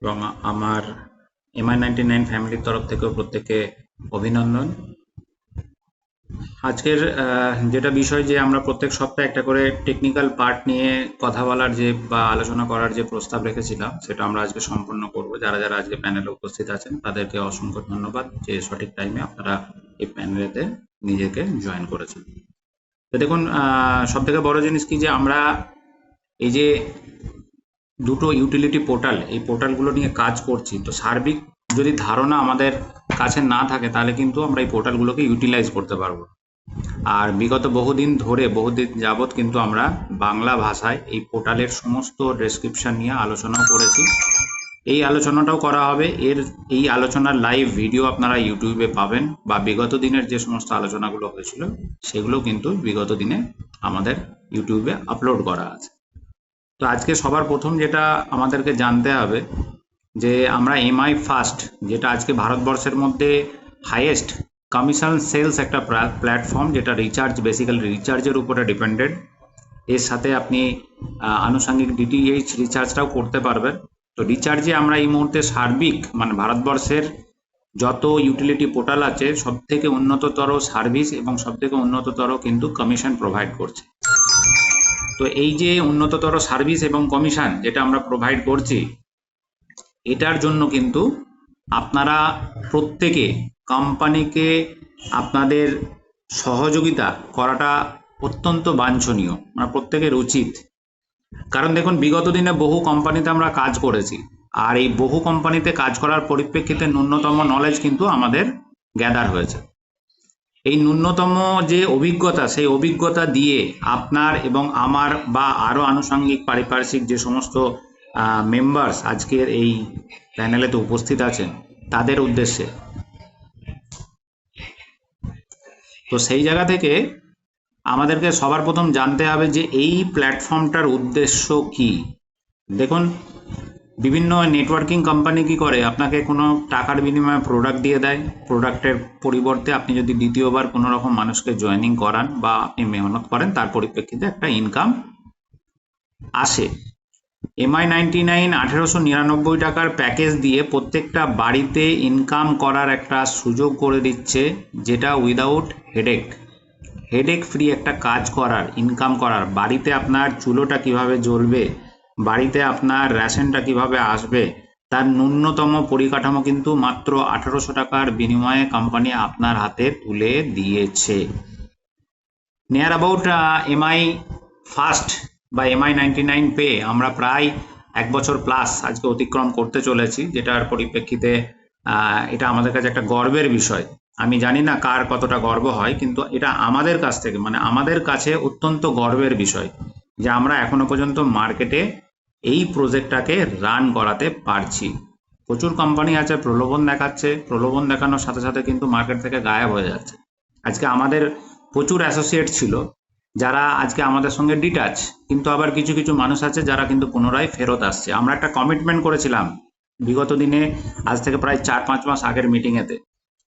এবং আমার MI99 ফ্যামিলির তরফ থেকেও প্রত্যেককে অভিনন্দন। আজকের যেটা বিষয় যে আমরা প্রত্যেক সপ্তাহে একটা করে টেকনিক্যাল পার্ট নিয়ে কথা বলার যে বা আলোচনা করার যে প্রস্তাব রেখেছিলাম সেটা আমরা আজকে সম্পন্ন করব। যারা যারা আজকে প্যানেলে উপস্থিত আছেন তাদেরকে অসংখ্য ধন্যবাদ যে সঠিক টাইমে আপনারা এই প্যানেলেতে নিজেকে জয়েন করেছেন। তো দেখুন, সব থেকে বড় জিনিস কি যে আমরা এই যে দুটো ইউটিলিটি পোর্টাল, এই পোর্টালগুলো নিয়ে কাজ করছি, তো সার্বিক যদি ধারণা আমাদের কাছে না থাকে তাহলে কিন্তু আমরা এই পোর্টালগুলোকে ইউটিলাইজ করতে পারবো। আর বিগত বহুদিন যাবৎ কিন্তু আমরা বাংলা ভাষায় এই পোর্টালের সমস্ত ডেসক্রিপশন নিয়ে আলোচনাও করেছি। এই আলোচনাটাও করা হবে। এই আলোচনার লাইভ ভিডিও আপনারা ইউটিউবে পাবেন, বা বিগত দিনের যে সমস্ত আলোচনাগুলো হয়েছিল সেগুলো কিন্তু বিগত দিনে আমাদের ইউটিউবে আপলোড করা আছে। তো আজকে সবার প্রথম যেটা আমাদেরকে জানতে হবে যে আমরা এমআই ফাস্ট, যেটা আজকে ভারতবর্ষের মধ্যে হাইয়েস্ট কমিশন সেলস একটা প্ল্যাটফর্ম, যেটা বেসিক্যালি রিচার্জের উপরে ডিপেন্ডেড। এর সাথে আপনি আনুষঙ্গিক ডিটিএইচ রিচার্জটাও করতে পারবেন। তো রিচার্জে আমরা এই মুহূর্তে সার্বিক মানে ভারতবর্ষের যত ইউটিলিটি পোর্টাল আছে সব থেকে উন্নততর সার্ভিস এবং সব থেকে উন্নততর কিন্তু কমিশন প্রোভাইড করছে। তো এই যে উন্নততর সার্ভিস এবং কমিশন যেটা আমরা প্রোভাইড করছি, এটার জন্য কিন্তু আপনারা প্রত্যেকে কোম্পানিকে আপনাদের সহযোগিতা করাটা অত্যন্ত বাঞ্ছনীয়, মানে প্রত্যেকের উচিত। কারণ দেখুন, বিগত দিনে বহু কোম্পানিতে আমরা কাজ করেছি, আর এই বহু কোম্পানিতে কাজ করার পরিপ্রেক্ষিতে ন্যূনতম নলেজ কিন্তু আমাদের গ্যাদার হয়েছে। এই ন্যূনতম যে অভিজ্ঞতা, সেই অভিজ্ঞতা দিয়ে আপনার এবং আমার বা আরও আনুষঙ্গিক পারিপার্শ্বিক যে সমস্ত মেম্বার্স আজকের এই প্যানেলেতে উপস্থিত আছেন তাদের উদ্দেশ্যে, তো সেই জায়গা থেকে আমাদেরকে সবার প্রথম জানতে হবে যে এই প্ল্যাটফর্মটার উদ্দেশ্য কি। দেখুন, বিভিন্ন নেটওয়ার্কিং কোম্পানি কি করে, আপনাকে কোনো টাকার বিনিময়ে প্রোডাক্ট দিয়ে দেয়। প্রোডাক্টের পরিবর্তে আপনি যদি দ্বিতীয়বার কোনো রকম মানুষকে জয়েনিং করান বা আপনি মেহনত করেন, তার পরিপ্রেক্ষিতে একটা ইনকাম আসে। MI99 1899 টাকার প্যাকেজ দিয়ে প্রত্যেকটা বাড়িতে ইনকাম করার একটা সুযোগ করে দিচ্ছে, যেটা উইদাউট হেডেক ফ্রি একটা কাজ করার, ইনকাম করার। বাড়িতে আপনার চুলোটা কিভাবে জ্বলবে, বাড়িতে আপনার রেশনটা কিভাবে আসবে, তার ন্যূনতম পরিকাঠামো কিন্তু মাত্র 1800 টাকার বিনিময়ে কোম্পানি আপনার হাতে তুলে দিয়েছে। নিয়ার অ্যাবাউট এমআই ফাস্ট বা MI99 পেয়ে আমরা প্রায় 1 বছর প্লাস আজকে অতিক্রম করতে চলেছি, যেটার পরিপ্রেক্ষিতে এটা আমাদের কাছে একটা গর্বের বিষয়। আমি জানি না কার কতটা গর্ব হয়, কিন্তু এটা আমাদের কাছ থেকে মানে আমাদের কাছে অত্যন্ত গর্বের বিষয় যে আমরা এখনো পর্যন্ত মার্কেটে এই প্রজেক্টটাকে রান করাতে পারছি। প্রচুর কোম্পানি আছে প্রলোভন দেখাচ্ছে, প্রলোভন দেখানোর সাথে সাথে কিন্তু মার্কেট থেকে গায়েব হয়ে যাচ্ছে। আজকে আমাদের প্রচুর অ্যাসোসিয়েট ছিল যারা আজকে আমাদের সঙ্গে ডিটাচ, কিন্তু আবার কিছু কিছু মানুষ আছে যারা কিন্তু পুনরায় ফেরত আসছে। আমরা একটা কমিটমেন্ট করেছিলাম বিগত দিনে, আজ থেকে প্রায় 4-5 মাস আগের মিটিংয়েতে,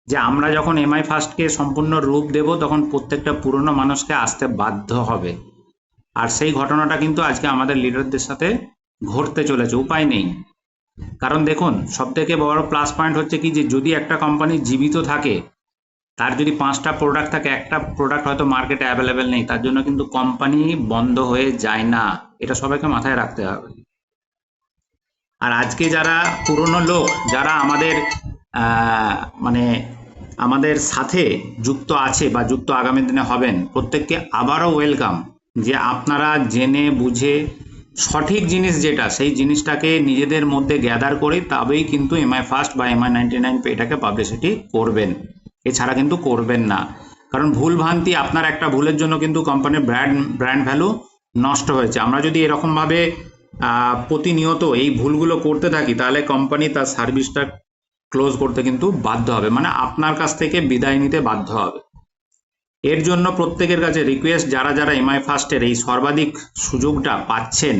যে আমরা যখন এমআই ফার্স্টকে সম্পূর্ণ রূপ দেব তখন প্রত্যেকটা পুরনো মানুষকে আসতে বাধ্য হবে। আর সেই ঘটনাটা কিন্তু আজকে আমাদের লিডারদের সাথে ঘটতে চলেছে, উপায় নেই। কারণ দেখুন, সব থেকে বড় প্লাস পয়েন্ট হচ্ছে কি যে যদি একটা কোম্পানি জীবিত থাকে, তার যদি 5টা প্রোডাক্ট থাকে, একটা প্রোডাক্ট হয়তো মার্কেটে অ্যাভেলেবেল নেই, তার জন্য কিন্তু কোম্পানি বন্ধ হয়ে যায় না। এটা সবাইকে মাথায় রাখতে হবে। আর আজকে যারা পুরনো লোক যারা আমাদের মানে আমাদের সাথে যুক্ত আছে বা যুক্ত আগামী দিনে হবেন, প্রত্যেককে আবারও ওয়েলকাম, যে আপনারা জেনে বুঝে সঠিক জিনিস যেটা, সেই জিনিসটাকে নিজেদের মধ্যে গ্যাদার করে তবেই কিন্তু এমআই ফার্স্ট বা MI99 এটাকে পাবলিসিটি করবেন, এছাড়া কিন্তু করবেন না। কারণ ভুল ভ্রান্তি, আপনার একটা ভুলের জন্য কিন্তু কোম্পানির ব্র্যান্ড ভ্যালু নষ্ট হয়েছে। আমরা যদি এরকমভাবে প্রতিনিয়ত এই ভুলগুলো করতে থাকি, তাহলে কোম্পানি তার সার্ভিসটা ক্লোজ করতে কিন্তু বাধ্য হবে, মানে আপনার কাছ থেকে বিদায় নিতে বাধ্য হবে। এর জন্য প্রত্যেকের কাছে রিকোয়েস্ট, যারা যারা এমআই ফার্স্টের এই সর্বাধিক সুযোগটা পাচ্ছেন,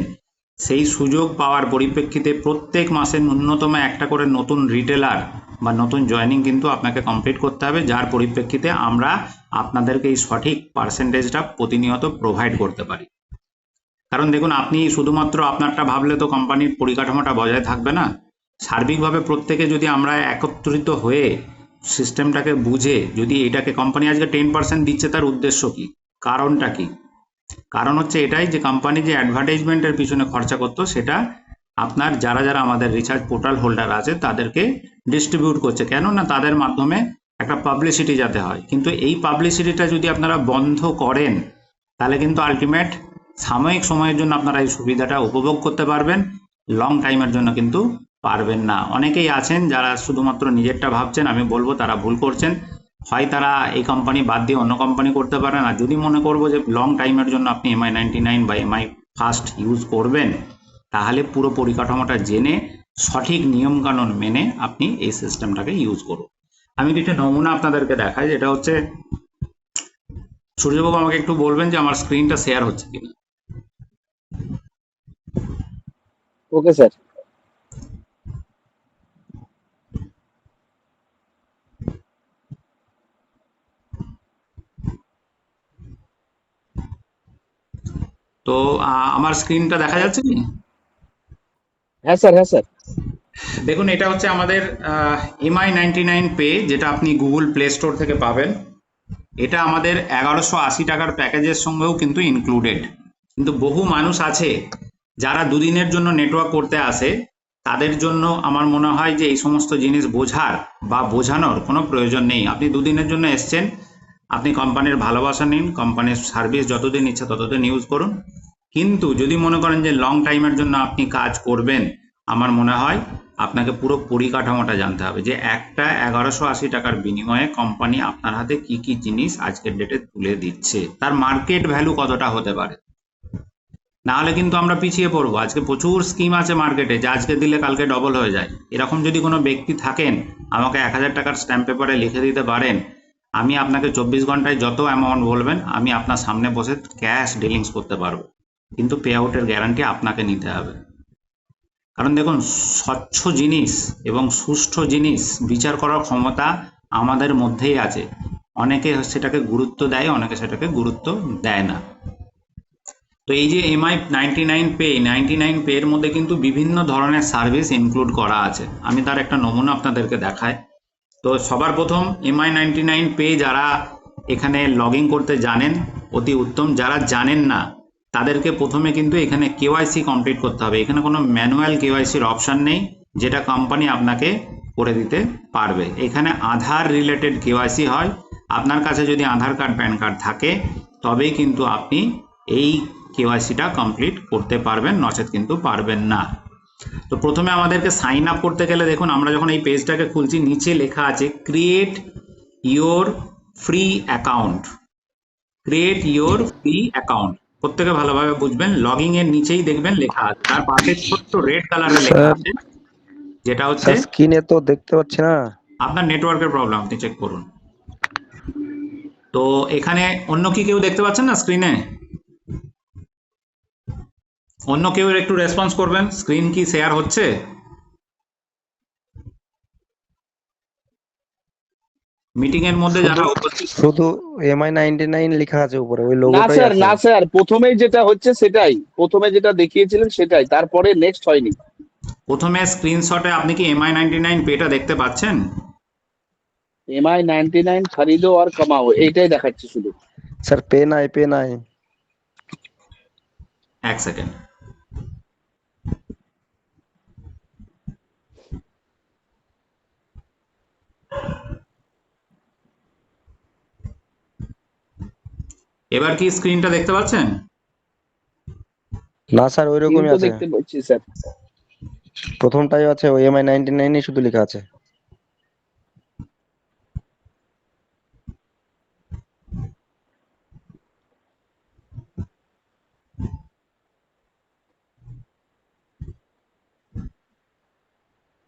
সেই সুযোগ পাওয়ার পরিপ্রেক্ষিতে প্রত্যেক মাসে ন্যূনতম একটা করে নতুন রিটেলার বা নতুন জয়েনিং কিন্তু আপনাকে কমপ্লিট করতে হবে, যার পরিপ্রেক্ষিতে আমরা আপনাদেরকে এই সঠিক পার্সেন্টেজটা প্রতিনিয়ত প্রোভাইড করতে পারি। কারণ দেখুন, আপনি শুধুমাত্র আপনারটা ভাবলে তো কোম্পানির পরিকাঠামোটা বজায় থাকবে না। সার্বিকভাবে প্রত্যেকে যদি আমরা একত্রিত হয়ে সিস্টেমটাকে বুঝে যদি এটাকে কোম্পানি আজকে 10% দিচ্ছে, তার উদ্দেশ্য কি, কারণটা কি? কারণ হচ্ছে এটাই যে কোম্পানি যে অ্যাডভার্টাইজমেন্টের পিছনে খরচা করতো সেটা আপনার যারা যারা আমাদের রিচার্জ পোর্টাল হোল্ডার আছে তাদেরকে ডিস্ট্রিবিউট করছে, কেন না তাদের মাধ্যমে একটা পাবলিসিটি যাতে হয়। কিন্তু এই পাবলিসিটিটা যদি আপনারা বন্ধ করেন তাহলে কিন্তু আলটিমেট সাময়িক সময়ের জন্য আপনারা এই সুবিধাটা উপভোগ করতে পারবেন, লং টাইমের জন্য কিন্তু পারবেন না। অনেকেই আছেন যারা শুধুমাত্র নিজেরটা ভাবছেন, আমি বলবো তারা ভুল করছেন। হয় তারা এই কোম্পানি বাদ দিয়ে অন্য কোম্পানি করতে পারেন, আর যদি মনে করবো যে লং টাইমের জন্য আপনি MI99 বা MI ফাস্ট ইউজ করবেন, তাহলে পুরো পরিকাঠামোটা জেনে সঠিক নিয়মকানুন মেনে আপনি এই সিস্টেমটাকে ইউজ করুন। আমি কিছু নমুনা আপনাদেরকে দেখাই, যেটা হচ্ছে, সূর্যবাবু আমাকে একটু বলবেন যে আমার স্ক্রিনটা শেয়ার হচ্ছে কিনা। Okay sir. তো আমার স্ক্রিনটা দেখা যাচ্ছে কি? হ্যাঁ স্যার, হ্যাঁ স্যার। দেখুন, এটা হচ্ছে আমাদের MI99 পে, যেটা আপনি গুগল প্লে স্টোর থেকে পাবেন। এটা আমাদের 1180 টাকার প্যাকেজের সঙ্গেও কিন্তু ইনক্লুডেড। কিন্তু বহু মানুষ আছে যারা দুদিনের জন্য নেটওয়ার্ক করতে আসে, তাদের জন্য আমার মনে হয় যে এই সমস্ত জিনিস বোঝার বা বোঝানোর কোনো প্রয়োজন নেই। আপনি দুদিনের জন্য এসছেন, আপনি কোম্পানির ভালোবাসা নিন, কোম্পানির সার্ভিস যতদিন ইচ্ছা ততদিন ইউজ করুন। কিন্তু যদি মনে করেন যে লং টাইমের জন্য আপনি কাজ করবেন, আমার মনে হয় আপনাকে পুরো পরিকাঠামোটা জানতে হবে যে একটা 1180 টাকার বিনিময়ে কোম্পানি আপনার হাতে কি কি জিনিস আজকের ডেটে তুলে দিচ্ছে, তার মার্কেট ভ্যালু কতটা হতে পারে। না হলে কিন্তু আমরা পিছিয়ে পড়বো। আজকে প্রচুর স্কিম আছে মার্কেটে, যা আজকে দিলে কালকে ডবল হয়ে যায়। এরকম যদি কোনো ব্যক্তি থাকেন, আমাকে 1000 টাকার স্ট্যাম্প পেপারে লিখে দিতে পারেন, আমি আপনাকে 24 ঘন্টায় যত অ্যামাউন্ট বলবেন আমি আপনার সামনে বসে ক্যাশ ডিলিংস করতে পারবো, কিন্তু পে আউটের গ্যারান্টি আপনাকে নিতে হবে। কারণ দেখুন, স্বচ্ছ জিনিস এবং সুষ্ঠু জিনিস বিচার করার ক্ষমতা আমাদের মধ্যেই আছে। অনেকে সেটাকে গুরুত্ব দেয়, অনেকে সেটাকে গুরুত্ব দেয় না। তো এই যে MI99 পে এর মধ্যে কিন্তু বিভিন্ন ধরনের সার্ভিস ইনক্লুড করা আছে। আমি তার একটা নমুনা আপনাদেরকে দেখাই। তো সবার প্রথম MI99 পে যারা এখানে লগ ইন করতে জানেন অতি উত্তম, যারা জানেন না তাদেরকে প্রথমে কিন্তু এখানে কেওয়াইসি কমপ্লিট করতে হবে। এখানে কোনো ম্যানুয়াল কেওয়াইসির অপশন নেই, যেটা কোম্পানি আপনাকে করে দিতে পারবে। এখানে আধার রিলেটেড কেওয়াইসি হয়। আপনার কাছে যদি আধার কার্ড প্যান কার্ড থাকে তবেই কিন্তু আপনি এই কেওয়াইসিটা কমপ্লিট করতে পারবেন, নচেত কিন্তু পারবেন না। তো প্রথমে আমাদেরকে সাইন আপ করতে গেলে দেখুন, আমরা যখন এই পেজটাকে খুলছি নিচে লেখা আছে create your free account. Create your free account প্রত্যেকে ভালোভাবে বুঝবেন, লগইন এর নিচেই দেখবেন লেখা আছে, তার পাশে ছোট্ট রেড কালারে লেখা আছে, যেটা হচ্ছে, স্ক্রিনে তো দেখতে পাচ্ছি না। আপনার নেটওয়ার্কের প্রবলেম, আপনি চেক করুন। তো এখানে অন্য কি কেউ দেখতে পাচ্ছেন না স্ক্রিনে? অন্য কেউ একটু রেসপন্স করবেন, স্ক্রিন কি শেয়ার হচ্ছে? মিটিং এর মধ্যে যারা উপস্থিত, শুধু MI99 লেখা আছে উপরে, ওই না লোগোটাই স্যার, আছে। না স্যার, প্রথমেই যেটা হচ্ছে সেটাই, প্রথমে যেটা দেখিয়েছিলেন সেটাই, তারপরে নেক্সট হয়নি। প্রথমে স্ক্রিনশটে আপনি কি MI99 পেটা দেখতে পাচ্ছেন? MI99 খরিদো আর কামাও এইটাই দেখাচ্ছে শুধু। স্যার পে নাই। এক সেকেন্ড। এবার কি স্ক্রিনটা দেখতে পাচ্ছেন? না স্যার, ওইরকমই কিন্তু আছে। দেখতে পাচ্ছি স্যার। প্রথমটাই আছে, ওই MI99 শুধু লেখা আছে।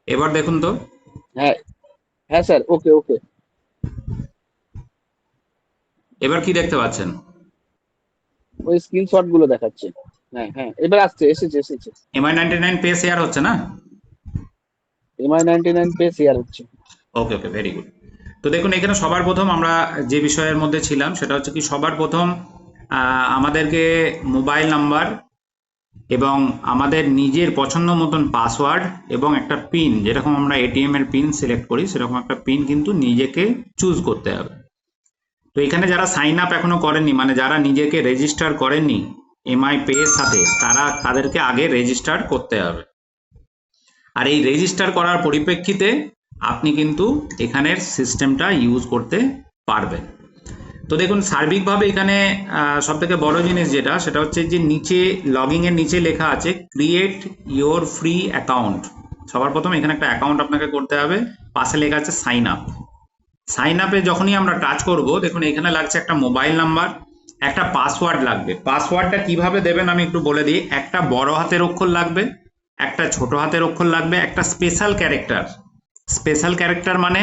এবার দেখুন তো। হ্যাঁ, হ্যাঁ স্যার, ওকে ওকে। এবার কি দেখতে পাচ্ছেন? ওই স্ক্রিনশট গুলো দেখাচ্ছে। হ্যাঁ হ্যাঁ, এবার আসছে, এসেছে। MI99 পে শেয়ার হচ্ছে না? MI99 পে শেয়ার হচ্ছে। ওকে ওকে, ভেরি গুড। তো দেখুন, এখানে সবার প্রথম আমরা যে বিষয়ের মধ্যে ছিলাম সেটা হচ্ছে কি, সবার প্রথম আমাদেরকে মোবাইল নাম্বার এবং আমাদের নিজের পছন্দ মতন পাসওয়ার্ড এবং একটা পিন, যেরকম আমরা এটিএম এর পিন সিলেক্ট করি সেরকম একটা পিন কিন্তু নিজেকে চুজ করতে হবে। তো এখানে যারা সাইন আপ এখনো করেননি, মানে যারা নিজেকে রেজিস্টার করেননি এমআই পে এর সাথে, তাদেরকে আগে রেজিস্টার করতে হবে। আর এই রেজিস্টার করার পরিপ্রেক্ষিতে আপনি কিন্তু এখানের সিস্টেমটা ইউজ করতে পারবেন। তো দেখুন সার্বিকভাবে এখানে সব থেকে বড় জিনিস যেটা, সেটা হচ্ছে যে নিচে লগইন এর নিচে লেখা আছে ক্রিয়েট ইওর ফ্রি অ্যাকাউন্ট। সবার প্রথমে এখানে একটা অ্যাকাউন্ট আপনাকে করতে হবে, পাশে লেখা আছে সাইন আপ। সাইন আপে যখনই আমরা টাচ করব, দেখুন এখানে লাগছে একটা মোবাইল নাম্বার, একটা পাসওয়ার্ড লাগবে। পাসওয়ার্ডটা কিভাবে দেবেন আমি একটু বলে দিই। একটা বড় হাতের অক্ষর লাগবে, একটা ছোট হাতের অক্ষর লাগবে, একটা স্পেশাল ক্যারেক্টার। স্পেশাল ক্যারেক্টার মানে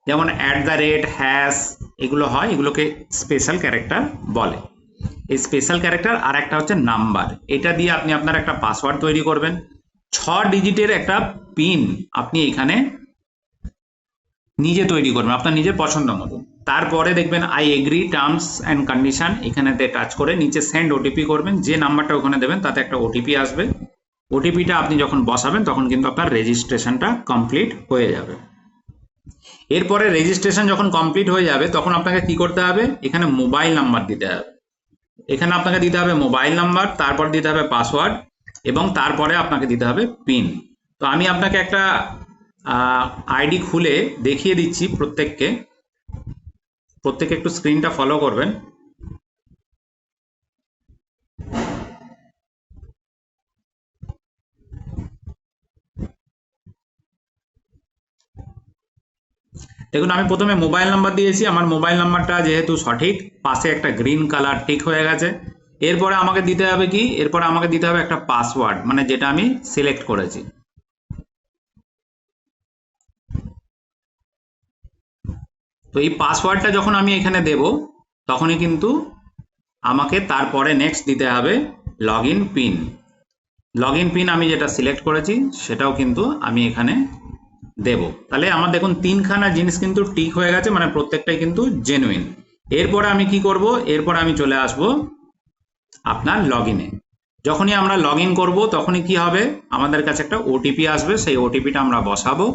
যেমন @ হ্যাশ এগুলো হয়, এগুলোকে স্পেশাল ক্যারেক্টার বলে। এই স্পেশাল ক্যারেক্টার আর একটা হচ্ছে নাম্বার, এটা দিয়ে আপনি আপনার একটা পাসওয়ার্ড তৈরি করবেন। 6 ডিজিটের একটা পিন আপনি এখানে নিজে তৈরি করবেন আপনার নিজের পছন্দ মতো। তারপরে দেখবেন I agree terms and condition, এখানেতে টাচ করে নিচে সেন্ড ওটিপি করবেন। যে নাম্বারটা ওখানে দেবেন তাতে একটা ওটিপি আসবে। ওটিপিটা আপনি যখন বসাবেন তখন কিন্তু আপনার রেজিস্ট্রেশনটা কমপ্লিট হয়ে যাবে। এরপরে রেজিস্ট্রেশন যখন কমপ্লিট হয়ে যাবে তখন আপনাকে কি করতে হবে, এখানে মোবাইল নাম্বার দিতে হবে। এখানে আপনাকে দিতে হবে মোবাইল নাম্বার, তারপর দিতে হবে পাসওয়ার্ড এবং তারপরে আপনাকে দিতে হবে পিন। তো আমি আপনাকে একটা আইডি খুলে দেখিয়ে দিচ্ছি প্রত্যেককে একটু স্ক্রিনটা ফলো করবেন। দেখুন আমি প্রথমে মোবাইল নাম্বার দিয়েছি, আমার মোবাইল নাম্বারটা যেহেতু সঠিক, পাশে একটা গ্রিন কালার টিক হয়ে গেছে। এরপরে আমাকে দিতে হবে কি, এরপরে আমাকে দিতে হবে একটা পাসওয়ার্ড, মানে যেটা আমি সিলেক্ট করেছি। তো এই পাসওয়ার্ডটা যখন আমি এখানে দেব তখনই কিন্তু আমাকে তারপরে নেক্সট দিতে হবে লগইন পিন। লগইন পিন আমি যেটা সিলেক্ট করেছি সেটাও কিন্তু আমি এখানে দেব। তাহলে আমার দেখুন 3খানা জিনিস কিন্তু টিক হয়ে গেছে, মানে প্রত্যেকটাই কিন্তু জেনুইন। এরপরে আমি কি করব, এরপরে আমি চলে আসব আপনার লগইনে। যখনই আমরা লগইন করব তখনই কি হবে, আমাদের কাছে একটা ওটিপি আসবে, সেই ওটিপিটা আমরা বসাবো।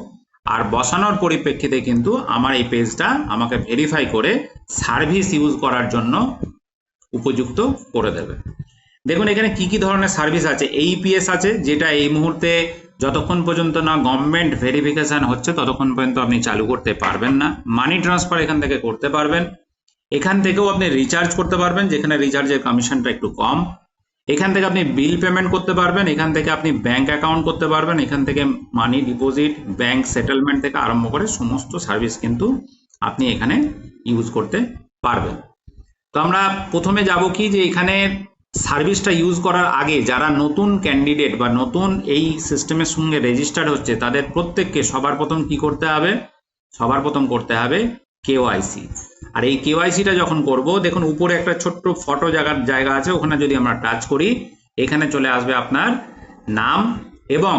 আর বসানোর পরিপ্রেক্ষিতে কিন্তু আমার এই পেজটা আমাকে ভেরিফাই করে সার্ভিস ইউজ করার জন্য উপযুক্ত করে দেবে। দেখুন এখানে কি কি ধরনের সার্ভিস আছে। এইপিএস আছে, যেটা এই মুহূর্তে যতক্ষণ পর্যন্ত না গভর্নমেন্ট ভেরিফিকেশন হচ্ছে ততক্ষণ পর্যন্ত আপনি চালু করতে পারবেন না। মানি ট্রান্সফার এখান থেকে করতে পারবেন। এখান থেকেও আপনি রিচার্জ করতে পারবেন, যেখানে রিচার্জের কমিশনটা একটু কম। এখান থেকে আপনি বিল পেমেন্ট করতে পারবেন, এখান থেকে আপনি ব্যাংক অ্যাকাউন্ট করতে পারবেন, এখান থেকে মানি ডিপোজিট, ব্যাংক সেটেলমেন্ট থেকে আরম্ভ করে সমস্ত সার্ভিস কিন্তু আপনি এখানে ইউজ করতে পারবেন। তো আমরা প্রথমে যাব কি, যে এখানে সার্ভিসটা ইউজ করার আগে যারা নতুন ক্যান্ডিডেট বা নতুন এই সিস্টেমের সঙ্গে রেজিস্টার্ড হচ্ছে তাদের প্রত্যেককে সবার প্রথম কি করতে হবে, সবার প্রথম করতে হবে কেওয়াইসি। আর এই কেওয়াইসিটা যখন করব, দেখুন উপরে একটা ছোট্ট ফটো জায়গা আছে, ওখানে যদি আমরা টাচ করি এখানে চলে আসবে আপনার নাম এবং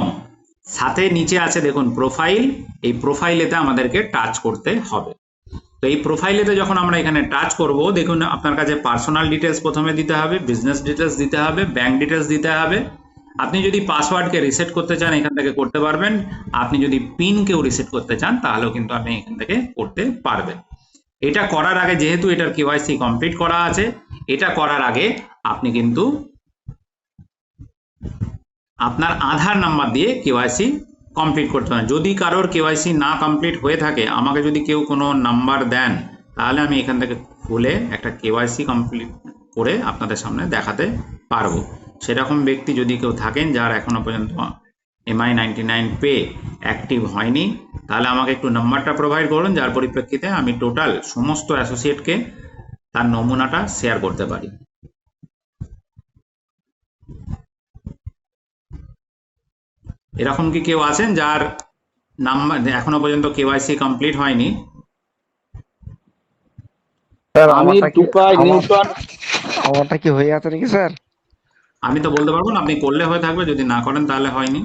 সাথে নিচে আছে দেখুন প্রোফাইল। এই প্রোফাইলেতে আমাদেরকে টাচ করতে হবে। তো এই প্রোফাইলেতে যখন আমরা এখানে টাচ করব, দেখুন আপনার কাছে পার্সোনাল ডিটেলস প্রথমে দিতে হবে, বিজনেস ডিটেলস দিতে হবে, ব্যাংক ডিটেলস দিতে হবে। আপনি যদি পাসওয়ার্ডকে রিসেট করতে চান এখান থেকে করতে পারবেন, আপনি যদি পিনকেও রিসেট করতে চান তাহলেও কিন্তু আপনি এখান থেকে করতে পারবেন। এটা করার আগে, যেহেতু এটার কেওয়াইসি কমপ্লিট করা আছে, এটা করার আগে আপনি কিন্তু আপনার আধার নাম্বার দিয়ে কেওয়াইসি কমপ্লিট করতে হবে। যদি কারোর কেওয়াইসি না কমপ্লিট হয়ে থাকে, আমাকে যদি কেউ কোনো নাম্বার দেন তাহলে আমি এখান থেকে খুলে একটা কেওয়াইসি কমপ্লিট করে আপনাদের সামনে দেখাতে পারবো। সেরকম ব্যক্তি যদি কেউ থাকেন যার এখনো পর্যন্ত MI99 পে অ্যাক্টিভ হয়নি, তাহলে আমাকে একটু নাম্বারটা প্রোভাইড করুন, যার পরিপ্রেক্ষিতে আমি টোটাল সমস্ত অ্যাসোসিয়েটকে তার নমুনাটা শেয়ার করতে পারি। এরকম কি কেউ আছেন যার নাম্বার এখনো পর্যন্ত কেওয়াইসি কমপ্লিট হয়নি? স্যার আমির টুকাই নিউটন। আমারটা কি হয়ে আছে নাকি স্যার? আমি তো বলতে পারবো না, আপনি করলে হয়ে থাকবে, যদি না করেন তাহলে হয়নি।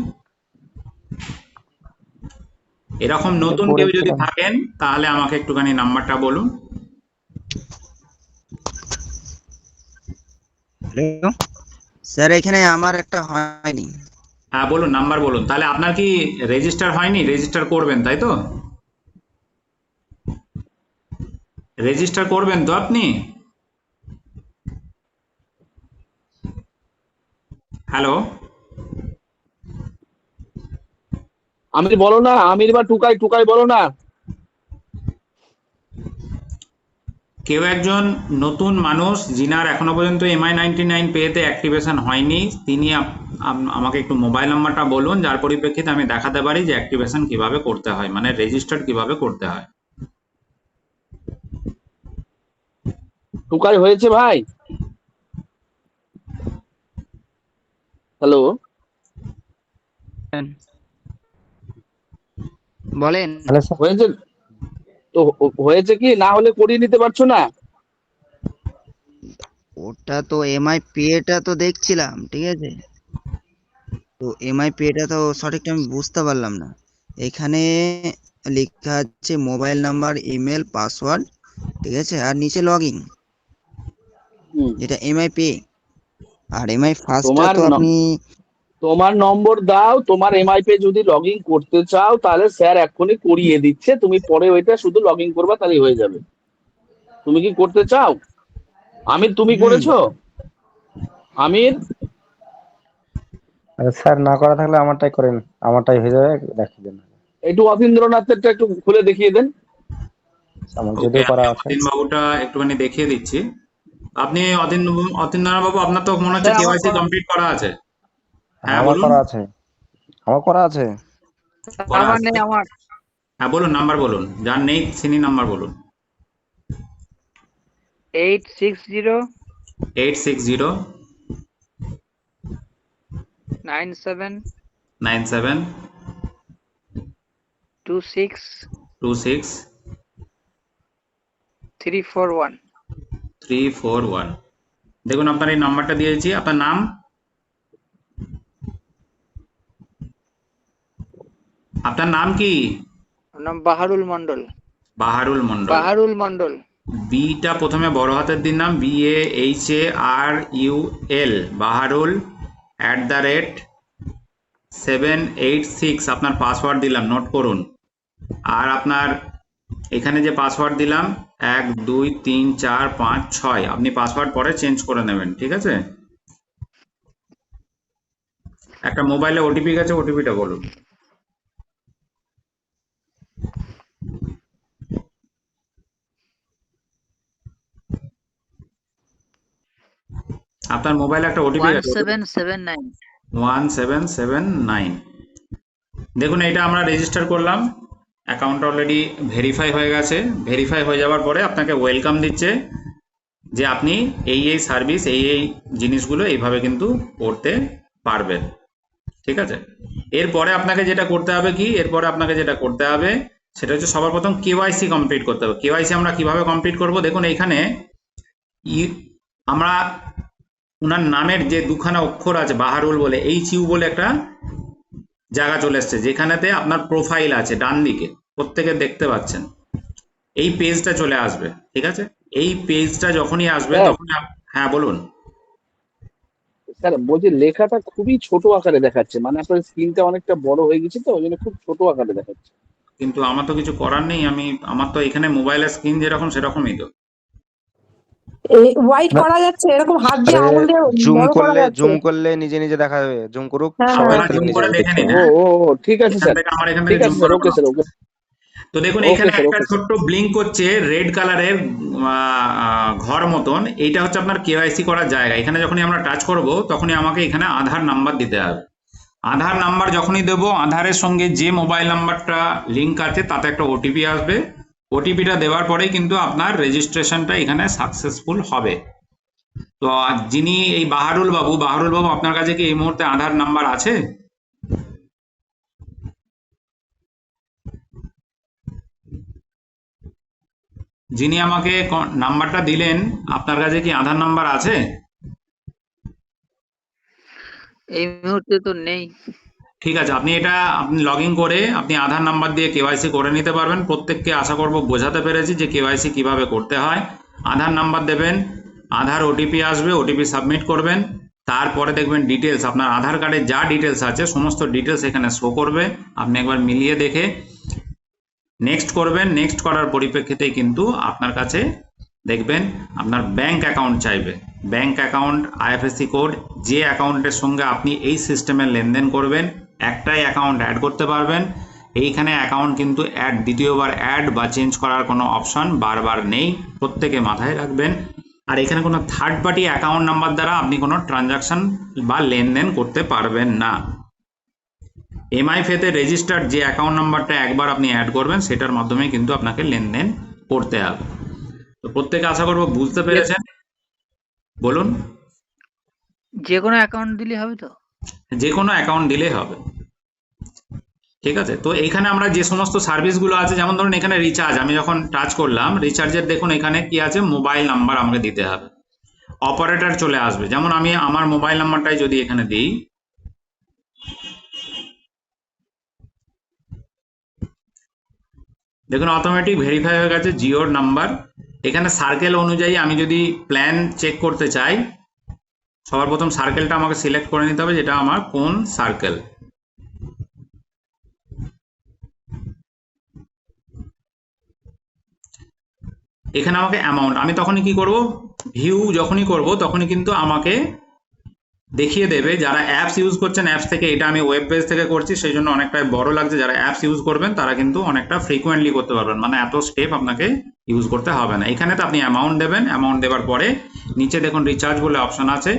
এরকম নতুন কেউ যদি করেছিলাম। থাকেন তাহলে আমাকে একটুখানি নাম্বারটা বলুন। হ্যালো স্যার এখানে আমার একটা হয়নি। হ্যাঁ বলুন, নাম্বার বলুন। তাহলে আপনার কি রেজিস্টার হয়নি? রেজিস্টার করবেন তাই তো? রেজিস্টার করবেন তো আপনি? হ্যালো? আমির বলো না, আমির বা টুকাই, টুকাই বলো না। কেউ একজন নতুন মানুষ যিনার এখনো পর্যন্ত MI99 পেতে অ্যাক্টিভেশন হয়নি, তিনি আমাকে একটু মোবাইল নাম্বারটা বলুন, যার পরিপ্রেক্ষিতে আমি দেখাতে পারি যে অ্যাক্টিভেশন কিভাবে করতে হয়, মানে রেজিস্টার্ড কিভাবে করতে হয়। টুকাই হয়েছে ভাই? হ্যালো? বলেন। তাহলে স্যার হয়েছে তো? হয়েছে কি? না হলে করিয়ে নিতে পারছো না? ওটা তো এমআই পেটা তো দেখছিলাম, ঠিক আছে, তো এমআই পেটা তো সঠিকটা আমি বুঝতে পারলাম না। এখানে লেখা আছে মোবাইল নাম্বার, ইমেল, পাসওয়ার্ড, ঠিক আছে, আর নিচে লগইন, হুম। যেটা এমআই পে। আর এমআই ফার্স্টটা তোমার তো আপনি তোমার নম্বর দাও, তোমার এমআইপি যদি লগ ইন করতে চাও তাহলে স্যার এক্ষুনি করিয়ে দিচ্ছে, তুমি পরে ওইটা শুধু লগ ইন করবা তাহলেই হয়ে যাবে। তুমি কি করতে চাও? আমির তুমি হুম। করেছো? আমির? স্যার না করা থাকলে আমারটাই করেন, আমারটাই হয়ে যাবে, দেখিয়ে দেন। একটু অতীন্দ্রনাথেরটা একটু খুলে দেখিয়ে দেন। আমার ওকে, যদিও আমি করা আছে। অতীন বাবুটা একটুখানি দেখিয়ে দিচ্ছি। আপনি অতীন্দ্রনাথ বাবু, আপনার তো মনে হচ্ছে স্যার আমার কেওয়াইসি করা, কমপ্লিট করা আছে। হ্যাঁ আমার বলুন। করা আছে, আমার করা আছে। করা আমার আছে নেই তো? আমার। হ্যাঁ বলুন, নাম্বার বলুন, যার নেই তিনি নাম্বার বলুন। 860 860 97 97 26 26 341। 341। দেখুন আপনার এই নাম্বারটা দিয়েছি। আপনার নাম? আপনার নাম কি? আমার নাম বাহারুল মন্ডল। বাহারুল মন্ডল। বাহারুল মন্ডল। বিটা প্রথমে বড় হাতের দিন, নাম BAHARUL, বাহারুল @786। আপনার পাসওয়ার্ড দিলাম, নোট করুন। আর আপনার এখানে যে পাসওয়ার্ড দিলাম 1 2 3 4 5 6, আপনি পাসওয়ার্ড পরে চেঞ্জ করে নেবেন, ঠিক আছে? একটা মোবাইলে ওটিপি গেছে, ওটিপিটা বলুন। আপনার মোবাইলে একটা ওটিপি গেছে, 1779। 1779। দেখুন এটা আমরা রেজিস্টার করলাম, অ্যাকাউন্ট অলরেডি ভেরিফাই হয়ে গেছে। ভেরিফাই হয়ে যাওয়ার পরে আপনাকে ওয়েলকাম দিচ্ছে যে আপনি এই সার্ভিস, এই জিনিসগুলো এইভাবে কিন্তু করতে পারবেন, ঠিক আছে? এরপরে আপনাকে যেটা করতে হবে কি, এরপরে আপনাকে যেটা করতে হবে সেটা হচ্ছে সবার প্রথম কেওয়াইসি কমপ্লিট করতে হবে। কেওয়াইসি আমরা কিভাবে কমপ্লিট করব? দেখুন এইখানে আমরা উনার নামের যে দুখানা অক্ষর আছে বাহারুল বলে, HU বলে একটা জায়গা চলে এসছে, যেখানেতে আপনার প্রোফাইল আছে ডান দিকে, প্রত্যেকে দেখতে পাচ্ছেন। এই পেজটা চলে আসবে, ঠিক আছে? এই পেজটা যখনই আসবে স্যার, তখন হ্যাঁ বলুন। স্যার বলছি লেখাটা খুবই ছোট আকারে দেখাচ্ছে, মানে আপনার স্ক্রিনটা অনেকটা বড় হয়ে গেছে তো ওই জন্য খুব ছোট আকারে দেখাচ্ছে। কিন্তু আমার তো কিছু করার নেই, আমার তো এখানে মোবাইলের স্ক্রিন যেরকম সেরকমই তো। হোয়াইট করা যাচ্ছে, এরকম হাত দিয়ে আরে আঙুল দিয়ে জুম বড় করা করলে, যাচ্ছে। নিজে নিজে দেখা যাবে, জুম করুক হ্যাঁ সবাই, হ্যাঁ আপনারা তাহলে জুম নিজে করে নিজে দেখে দেখতে নিন। পাবে। হ্যাঁ, ঠিক আছে এখান স্যার, থেকে আমার এখান ঠিক থেকে আছে জুম স্যার, করানো ওকে স্যার, হবে। ওকে। তো দেখুন ওকে এখানে স্যার, একটা ওকে স্যার। ছোট্ট ব্লিঙ্ক করছে রেড কালারের ঘর মতন, এইটা হচ্ছে আপনার কেওয়াইসি করার জায়গা। এখানে যখনই আমরা টাচ করব তখনই আমাকে এখানে আধার নাম্বার দিতে হবে। আধার নাম্বার যখনই দেবো, আধারের সঙ্গে যে মোবাইল নাম্বারটা লিঙ্ক আছে তাতে একটা ওটিপি আসবে। ওটিপিটা দেওয়ার পরেই কিন্তু আপনার রেজিস্ট্রেশনটা এখানে সাকসেসফুল হবে। তো যিনি এই বাহারুল বাবু, আপনার কাছে কি এই মুহূর্তে আধার নাম্বার আছে? যিনি আমাকে নাম্বারটা দিলেন, আপনার কাছে কি আধার নাম্বার আছে? এই মুহূর্তে তো নেই। ঠিক আছে, আপনি লগ ইন করে আপনি আধার নাম্বার দিয়ে কেওয়াইসি করে নিতে পারবেন। প্রত্যেককে আশা করব বোঝাতে পেরেছি যে কেওয়াইসি কিভাবে করতে হয়। আধার নাম্বার দেবেন, আধার ওটিপি আসবে, ওটিপি সাবমিট করবেন, তারপরে দেখবেন ডিটেলস, আপনার আধার কার্ডে যা ডিটেলস আছে সমস্ত ডিটেলস এখানে শো করবে। আপনি একবার মিলিয়ে দেখে নেক্সট করবেন। নেক্সট করার পরিপ্রেক্ষিতেই কিন্তু আপনার কাছে দেখবেন আপনার ব্যাংক অ্যাকাউন্ট চাইবে। ব্যাংক অ্যাকাউন্ট, আইএফএসসি কোড, যে অ্যাকাউন্টের সঙ্গে আপনি এই সিস্টেমে লেনদেন করবেন একটাই অ্যাকাউন্ট অ্যাড করতে পারবেন। এইখানে অ্যাকাউন্ট কিন্তু দ্বিতীয়বার অ্যাড বা চেঞ্জ করার কোনো অপশন বারবার নেই, প্রত্যেকে মাথায় রাখবেন। আর এখানে কোনো থার্ড পার্টি অ্যাকাউন্ট নাম্বার দ্বারা আপনি কোনো ট্রানজাকশন বা লেনদেন করতে পারবেন না। এমআইপেতে রেজিস্টার্ড যে অ্যাকাউন্ট নাম্বারটা একবার আপনি অ্যাড করবেন সেটার মাধ্যমে কিন্তু আপনাকে লেনদেন করতে হবে। তো প্রত্যেকে আশা করবো বুঝতে পেরেছেন। বলুন। যে কোনো অ্যাকাউন্ট দিলে হবে তো? যে কোনো অ্যাকাউন্ট দিলে হবে, ঠিক আছে। তো এখানে আমরা যে সমস্ত সার্ভিসগুলো আছে, যেমন ধরুন এখানে রিচার্জ, আমি যখন টাচ করলাম রিচার্জের, দেখুন এখানে কি আছে, মোবাইল নাম্বার আমাকে দিতে হবে। অপারেটর চলে আসবে, যেমন আমি আমার মোবাইল নাম্বারটাই যদি এখানে দিই, দেখুন অটোমেটিক ভেরিফাই হয়ে গেছে জিওর নাম্বার। এখানে সার্কেল অনুযায়ী আমি যদি প্ল্যান চেক করতে চাই, সবার প্রথম সার্কেলটা আমাকে সিলেক্ট করে নিতে হবে, যেটা আমার কোন সার্কেল। এখানে আমাকে অ্যামাউন্ট, আমি তখনই কি করব, ভিউ যখনই করব তখনই কিন্তু আমাকে দেখিয়ে দেবে। যারা অ্যাপস ইউজ করছেন অ্যাপস থেকে, এটা আমি ওয়েব পেজ থেকে করছি সেই জন্য অনেকটা বড় লাগছে, যারা অ্যাপস ইউজ করবেন তারা কিন্তু অনেকটা ফ্রিকোয়েন্টলি করতে পারবেন, মানে এত স্টেপ আপনাকে ইউজ করতে হবে না। এখানে তো আপনি অ্যামাউন্ট দেবেন, অ্যামাউন্ট দেওয়ার পরে নিচে দেখুন রিচার্জ বলে অপশন আছে,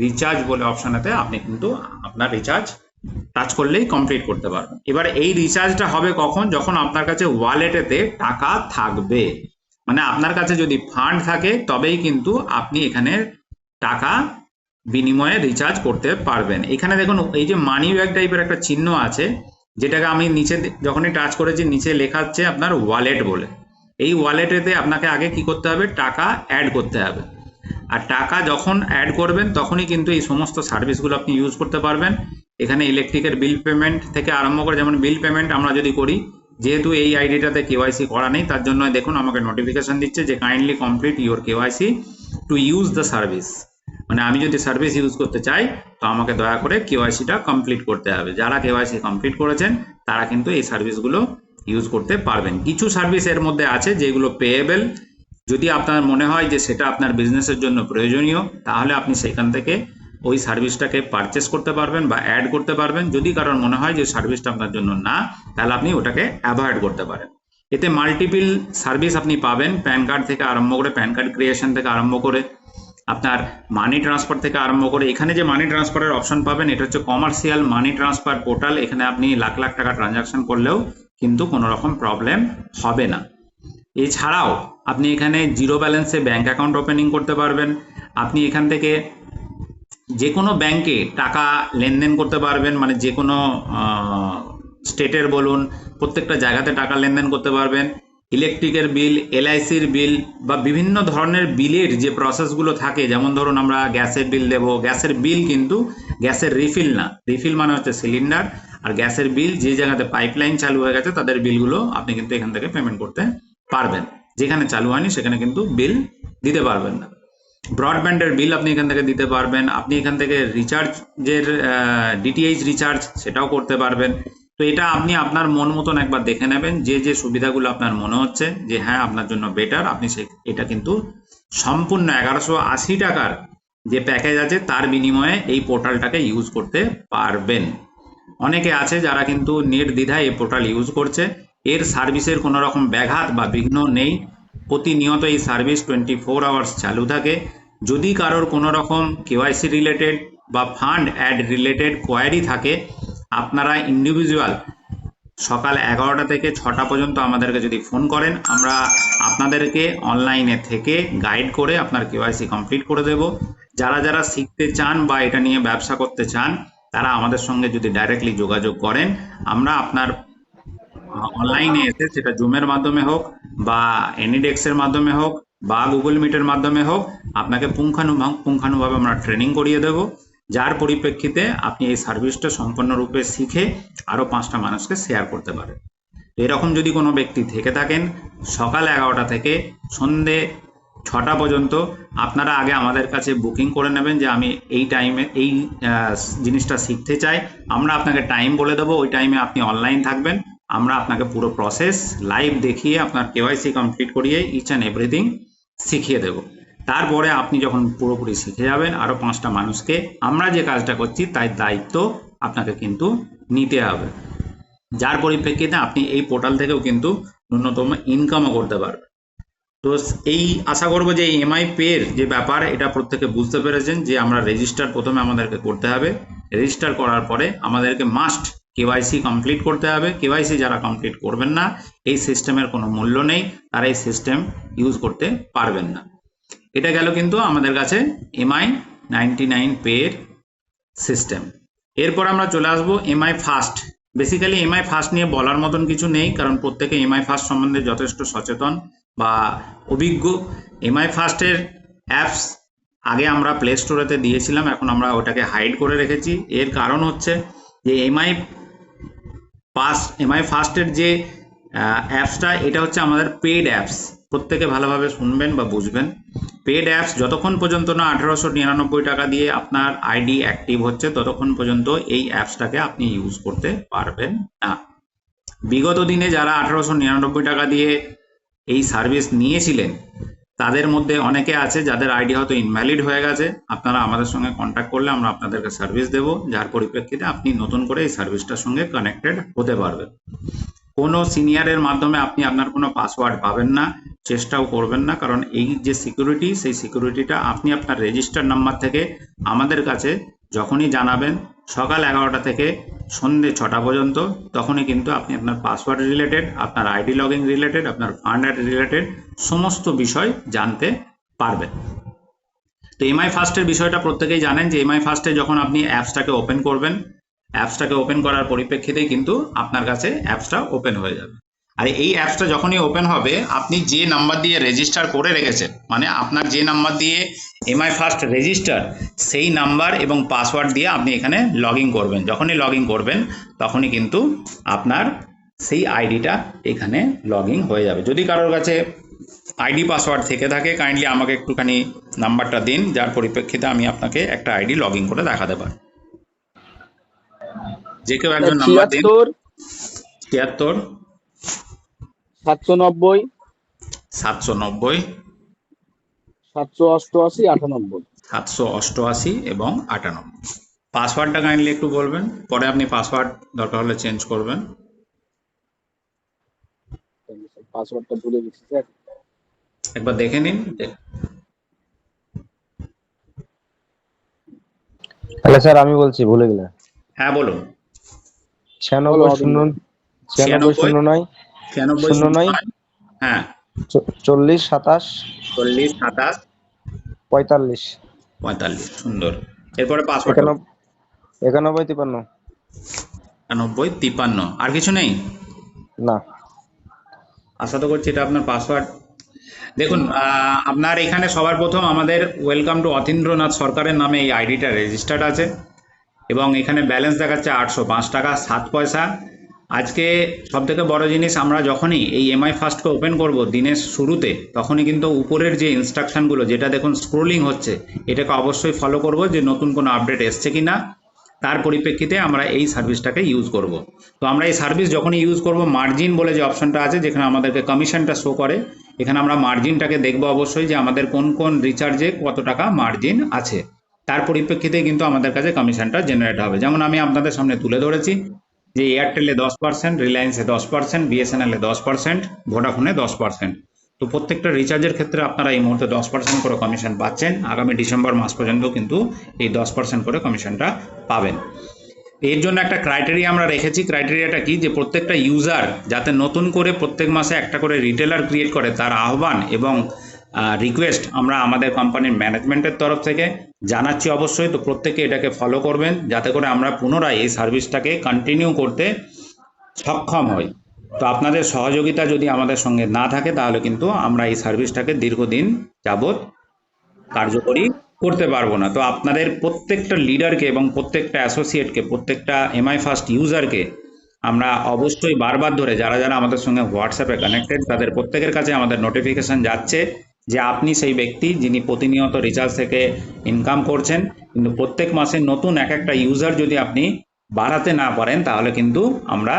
রিচার্জ বলে অপশনেতে আপনি কিন্তু আপনার রিচার্জ টাচ করলেই কমপ্লিট করতে পারবেন। এবার এই রিচার্জটা হবে কখন, যখন আপনার কাছে ওয়ালেটেতে টাকা থাকবে, মানে আপনার কাছে যদি ফান্ড থাকে তবেই কিন্তু আপনি এখানে টাকা বিনিময়ে রিচার্জ করতে পারবেন। এখানে দেখুন এই যে মানি ব্যাগ টাইপের একটা চিহ্ন আছে, যেটাকে আমি নিচে যখনই টাচ করেছি নিচে লেখা হচ্ছে আপনার ওয়ালেট বলে। এই ওয়ালেটেতে আপনাকে আগে কি করতে হবে, টাকা অ্যাড করতে হবে। আর টাকা যখন অ্যাড করবেন তখনই কিন্তু এই সমস্ত সার্ভিসগুলো আপনি ইউজ করতে পারবেন। এখানে ইলেকট্রিকের বিল পেমেন্ট থেকে আরম্ভ করে, যেমন বিল পেমেন্ট আমরা যদি করি, যেহেতু এই আইডিটাতে কেওয়াইসি করা নেই তার জন্য দেখুন আমাকে নোটিফিকেশন দিচ্ছে যে kindly complete your KYC to use the service, মানে আমি যদি সার্ভিস ইউজ করতে চাই তো আমাকে দয়া করে কেওয়াইসিটা কমপ্লিট করতে হবে। যারা কেওয়াইসি কমপ্লিট করেছেন তারা কিন্তু এই সার্ভিসগুলো ইউজ করতে পারবেন। কিছু সার্ভিস এর মধ্যে আছে যেগুলো পেয়েবল, যদি আপনার মনে হয় যে সেটা আপনার বিজনেসের জন্য প্রয়োজনীয় তাহলে আপনি সেখান থেকে ওই সার্ভিসটাকে পারচেস করতে পারবেন বা অ্যাড করতে পারবেন। যদি কারোর মনে হয় যে সার্ভিসটা আপনার জন্য না, তাহলে আপনি ওটাকে অ্যাভয়েড করতে পারেন। এতে মাল্টিপল সার্ভিস আপনি পাবেন, প্যান কার্ড থেকে আরম্ভ করে, প্যান কার্ড ক্রিয়েশন থেকে আরম্ভ করে, আপনার মানি ট্রান্সফার থেকে আরম্ভ করে। এখানে যে মানি ট্রান্সফারের অপশন পাবেন এটা হচ্ছে কমার্শিয়াল মানি ট্রান্সফার পোর্টাল। এখানে আপনি লাখ লাখ টাকা ট্রানজাকশন করলেও কিন্তু কোনো রকম প্রবলেম হবে না। এছাড়াও আপনি এখানে জিরো ব্যালেন্সে ব্যাংক অ্যাকাউন্ট ওপেনিং করতে পারবেন। আপনি এখান থেকে যে কোনো ব্যাংকে টাকা লেনদেন করতে পারবেন, মানে যে কোনো স্টেটের বলুন, প্রত্যেকটা জায়গাতে টাকা লেনদেন করতে পারবেন। ইলেকট্রিকের বিল, এলআইসির বিল বা বিভিন্ন ধরনের বিলের যে প্রসেসগুলো থাকে, যেমন ধরুন আমরা গ্যাসের বিল দেব, গ্যাসের বিল কিন্তু গ্যাসের রিফিল না, রিফিল মানে হচ্ছে সিলিন্ডার, আর গ্যাসের বিল যে জায়গাতে পাইপলাইন চালু হয়ে গেছে তাদের বিলগুলো আপনি কিন্তু এখান থেকে পেমেন্ট করতে পারবেন। যেখানে চালু হয়নি সেখানে কিন্তু বিল দিতে পারবেন না। ব্রডব্যান্ডের বিল আপনি এখান থেকে দিতে পারবেন। আপনি এখান থেকে রিচার্জের ডিটিএইচ রিচার্জ সেটাও করতে পারবেন। তো এটা আপনি আপনার মন মতন একবার দেখে নেবেন, যে যে সুবিধাগুলো আপনার মনে হচ্ছে যে হ্যাঁ আপনার জন্য বেটার, আপনি এটা কিন্তু সম্পূর্ণ 1180 টাকার যে প্যাকেজ আছে তার বিনিময়ে এই পোর্টালটাকে ইউজ করতে পারবেন। অনেকে আছে যারা কিন্তু নির্দ্বিধায় এই পোর্টাল ইউজ করছে, এর সার্ভিসের কোনো রকম ব্যাঘাত বা বিঘ্ন নেই। প্রতিনিয়ত এই সার্ভিস 24 আওয়ার্স চালু থাকে। যদি কারোর কোনো রকম কেওয়াইসি রিলেটেড বা ফান্ড অ্যাড রিলেটেড কোয়ারি থাকে, আপনারা ইন্ডিভিজুয়াল সকাল 11টা থেকে 6টা পর্যন্ত আমাদেরকে যদি ফোন করেন, আমরা আপনাদেরকে অনলাইনে থেকে গাইড করে আপনার কেওয়াইসি কমপ্লিট করে দেব। যারা যারা শিখতে চান বা এটা নিয়ে ব্যবসা করতে চান তারা আমাদের সঙ্গে যদি ডাইরেক্টলি যোগাযোগ করেন, আমরা আপনার অনলাইনে এসে, সেটা জুমের মাধ্যমে হোক বা এনিডেক্সের মাধ্যমে হোক বা গুগল মিটের মাধ্যমে হোক, আপনাকে পুঙ্খানুভাবে আমরা ট্রেনিং করিয়ে দেব, যার পরিপ্রেক্ষিতে আপনি এই সার্ভিসটা সম্পূর্ণরূপে শিখে আরো 5টা মানুষকে শেয়ার করতে পারেন। এরকম যদি কোনো ব্যক্তি থেকে থাকেন, সকাল 11টা থেকে সন্ধে 6টা পর্যন্ত আপনারা আগে আমাদের কাছে বুকিং করে নেবেন যে আমি এই টাইমে এই জিনিসটা শিখতে চাই। আমরা আপনাকে টাইম বলে দেবো, ওই টাইমে আপনি অনলাইন থাকবেন, আমরা আপনাকে পুরো প্রসেস লাইভ দেখিয়ে আপনার কেওয়াইসি কমপ্লিট করিয়ে ইচ অ্যান্ড এভরিথিং শিখিয়ে দেব। তারপরে আপনি যখন পুরোপুরি শিখে যাবেন, আরও 5টা মানুষকে আমরা যে কাজটা করছি তাই দায়িত্ব আপনাকে কিন্তু নিতে হবে, যার পরিপ্রেক্ষিতে আপনি এই পোর্টাল থেকেও কিন্তু ন্যূনতম ইনকামও করতে পারবেন। তো এই আশা করব যে এই এমআই পের যে ব্যাপার এটা প্রত্যেকে বুঝতে পেরেছেন যে আমরা রেজিস্টার প্রথমে আমাদেরকে করতে হবে, রেজিস্টার করার পরে আমাদেরকে মাস্ট কেওয়াইসি কমপ্লিট করতে হবে। কেওয়াইসি যারা কমপ্লিট করবেন না, এই সিস্টেমের কোনো মূল্য নেই, তারা এই সিস্টেম ইউজ করতে পারবেন না। এটা গেল কিন্তু আমাদের কাছে এমআই 99 পের সিস্টেম। এরপর আমরা চলে আসবো MI fast. Basically MI fast নিয়ে বলার মতন কিছু নেই, কারণ প্রত্যেকে এমআই ফাস্ট সম্বন্ধে যথেষ্ট সচেতন বা অভিজ্ঞ। এমআই ফাস্টের অ্যাপস আগে আমরা প্লে স্টোরেতে দিয়েছিলাম, এখন আমরা ওটাকে হাইড করে রেখেছি। এর কারণ হচ্ছে যে এমআই ফাস্টের যে অ্যাপসটা, এটা হচ্ছে আমাদের পেড অ্যাপস। প্রত্যেকে ভালোভাবে শুনবেন বা বুঝবেন। পেড অ্যাপস যতক্ষণ পর্যন্ত না 1899 টাকা দিয়ে আপনার আইডি অ্যাক্টিভ হচ্ছে, ততক্ষণ পর্যন্ত এই অ্যাপসটাকে আপনি ইউজ করতে পারবেন না। বিগত দিনে যারা 1899 টাকা দিয়ে এই সার্ভিস নিয়েছিলেন, তাদের মধ্যে অনেকে আছে যাদের আইডি হয়তো ইনভ্যালিড হয়ে গেছে। আপনারা আমাদের সঙ্গে কন্ট্যাক্ট করলে আমরা আপনাদেরকে সার্ভিস দেব, যার পরিপ্রেক্ষিতে আপনি নতুন করে এই সার্ভিসটার সঙ্গে কানেক্টেড হতে পারবেন। কোনো সিনিয়রের মাধ্যমে আপনি আপনার কোনো পাসওয়ার্ড পাবেন না, চেষ্টাও করবেন না, কারণ এই যে সিকিউরিটি, সেই সিকিউরিটিটা আপনি আপনার রেজিস্টার নাম্বার থেকে আমাদের কাছে যখনই জানাবেন, সকাল 11টা থেকে সন্ধ্যে 6টা পর্যন্ত, তখনই কিন্তু আপনি আপনার পাসওয়ার্ড রিলেটেড, আপনার আইডি লগইন রিলেটেড, আপনার ফান্ড রিলেটেড সমস্ত বিষয় জানতে পারবেন। তো এমআই ফাস্টের বিষয়টা প্রত্যেকেই জানেন যে এমআই ফাস্টে যখন আপনি অ্যাপসটাকে ওপেন করবেন, অ্যাপসটাকে ওপেন করার পরিপ্রেক্ষিতেই কিন্তু আপনার কাছে অ্যাপসটা ওপেন হয়ে যাবে। আর এই অ্যাপসটা যখনই ওপেন হবে, আপনি যে নাম্বার দিয়ে রেজিস্টার করে রেখেছেন, মানে আপনার যে নাম্বার দিয়ে এমআই ফাস্ট রেজিস্টার, সেই নাম্বার এবং পাসওয়ার্ড দিয়ে আপনি এখানে লগ ইন করবেন। যখনই লগ ইন করবেন, তখনই কিন্তু আপনার সেই আইডিটা এখানে লগ ইন হয়ে যাবে। যদি কারোর কাছে আইডি পাসওয়ার্ড থেকে থাকে, কাইন্ডলি আমাকে একটুখানি নাম্বারটা দিন, যার পরিপ্রেক্ষিতে আমি আপনাকে একটা আইডি লগ ইন করে দেখাতে পারি। যে কেউ একজন নাম্বার দিন। 76 76 790 790 788 98 788 এবং 98। পাসওয়ার্ডটা কাইন্ডলি একটু বলবেন, পরে আপনি পাসওয়ার্ড দরকার হলে চেঞ্জ করবেন। পাসওয়ার্ডটা ভুলে গেছি স্যার। একবার দেখে নিন। তাহলে স্যার আমি বলছি, ভুলে গেলে। হ্যাঁ বলুন। 9609 9609 09 হ্যাঁ 40 27 40 27 45 45। সুন্দর। এরপরে পাসওয়ার্ড 91 53। 91 53। আর কিছু নেই? না। আশা তো করছি এটা আপনার পাসওয়ার্ড। দেখুন, আপনার এখানে সবার প্রথম আমাদের ওয়েলকাম টু অতীন্দ্রনাথ সরকারের নামে এই আইডিটা রেজিস্টার্ড আছে এবং এখানে ব্যালেন্স দেখাচ্ছে 805 টাকা 7 পয়সা। আজকে সব থেকে বড় জিনিস, আমরা যখনই এই এমআই ফাস্টকে ওপেন করব দিনের শুরুতে, তখনই কিন্তু উপরের যে ইনস্ট্রাকশনগুলো, যেটা দেখুন স্ক্রোলিং হচ্ছে, এটাকে অবশ্যই ফলো করব যে নতুন কোনো আপডেট এসছে কিনা, তার পরিপ্রেক্ষিতে আমরা এই সার্ভিসটাকে ইউজ করব। তো আমরা এই সার্ভিস যখনই ইউজ করব, মার্জিন বলে যে অপশনটা আছে, যেখানে আমাদেরকে কমিশনটা শো করে, এখানে আমরা মার্জিনটাকে দেখব অবশ্যই যে আমাদের কোন কোন রিচার্জে কত টাকা মার্জিন আছে। তার পরিপ্রেক্ষিতে কিন্তু আমাদের কাছে কমিশনটা জেনারেট হবে। যেমন আমি আপনাদের সামনে তুলে ধরেছি যে এয়ারটেলে 10%, রিলায়েন্সে 10%, বিএসএনএলে 10%, ভোডাফোনে 10%। তো প্রত্যেকটা রিচার্জের ক্ষেত্রে আপনারা এই মুহূর্তে 10% করে কমিশন পাচ্ছেন। আগামী ডিসেম্বর মাস পর্যন্ত কিন্তু এই 10% করে কমিশনটা পাবেন। এর জন্য একটা ক্রাইটেরিয়া আমরা রেখেছি। ক্রাইটেরিয়াটা কি, যে প্রত্যেকটা ইউজার যাতে নতুন করে প্রত্যেক মাসে একটা করে রিটেলার ক্রিয়েট করে, তার আহ্বান এবং রিকোয়েস্ট আমরা আমাদের কোম্পানির ম্যানেজমেন্টের তরফ থেকে জানাচ্ছি অবশ্যই। তো প্রত্যেকে এটাকে ফলো করবেন, যাতে করে আমরা পুনরায় এই সার্ভিসটাকে কন্টিনিউ করতে সক্ষম হই। তো আপনাদের সহযোগিতা যদি আমাদের সঙ্গে না থাকে, তাহলে কিন্তু আমরা এই সার্ভিসটাকে দীর্ঘদিন যাবৎ কার্যকরী করতে পারবো না। তো আপনাদের প্রত্যেকটা লিডারকে এবং প্রত্যেকটা অ্যাসোসিয়েটকে, প্রত্যেকটা এমআই ফাস্ট ইউজারকে আমরা অবশ্যই বারবার ধরে, যারা যারা আমাদের সঙ্গে হোয়াটসঅ্যাপে কানেক্টেড, তাদের প্রত্যেকের কাছে আমাদের নোটিফিকেশন যাচ্ছে যে আপনি সেই ব্যক্তি যিনি প্রতিনিয়ত রিচার্জ থেকে ইনকাম করছেন, কিন্তু প্রত্যেক মাসে নতুন এক একটা ইউজার যদি আপনি বাড়াতে না পারেন, তাহলে কিন্তু আমরা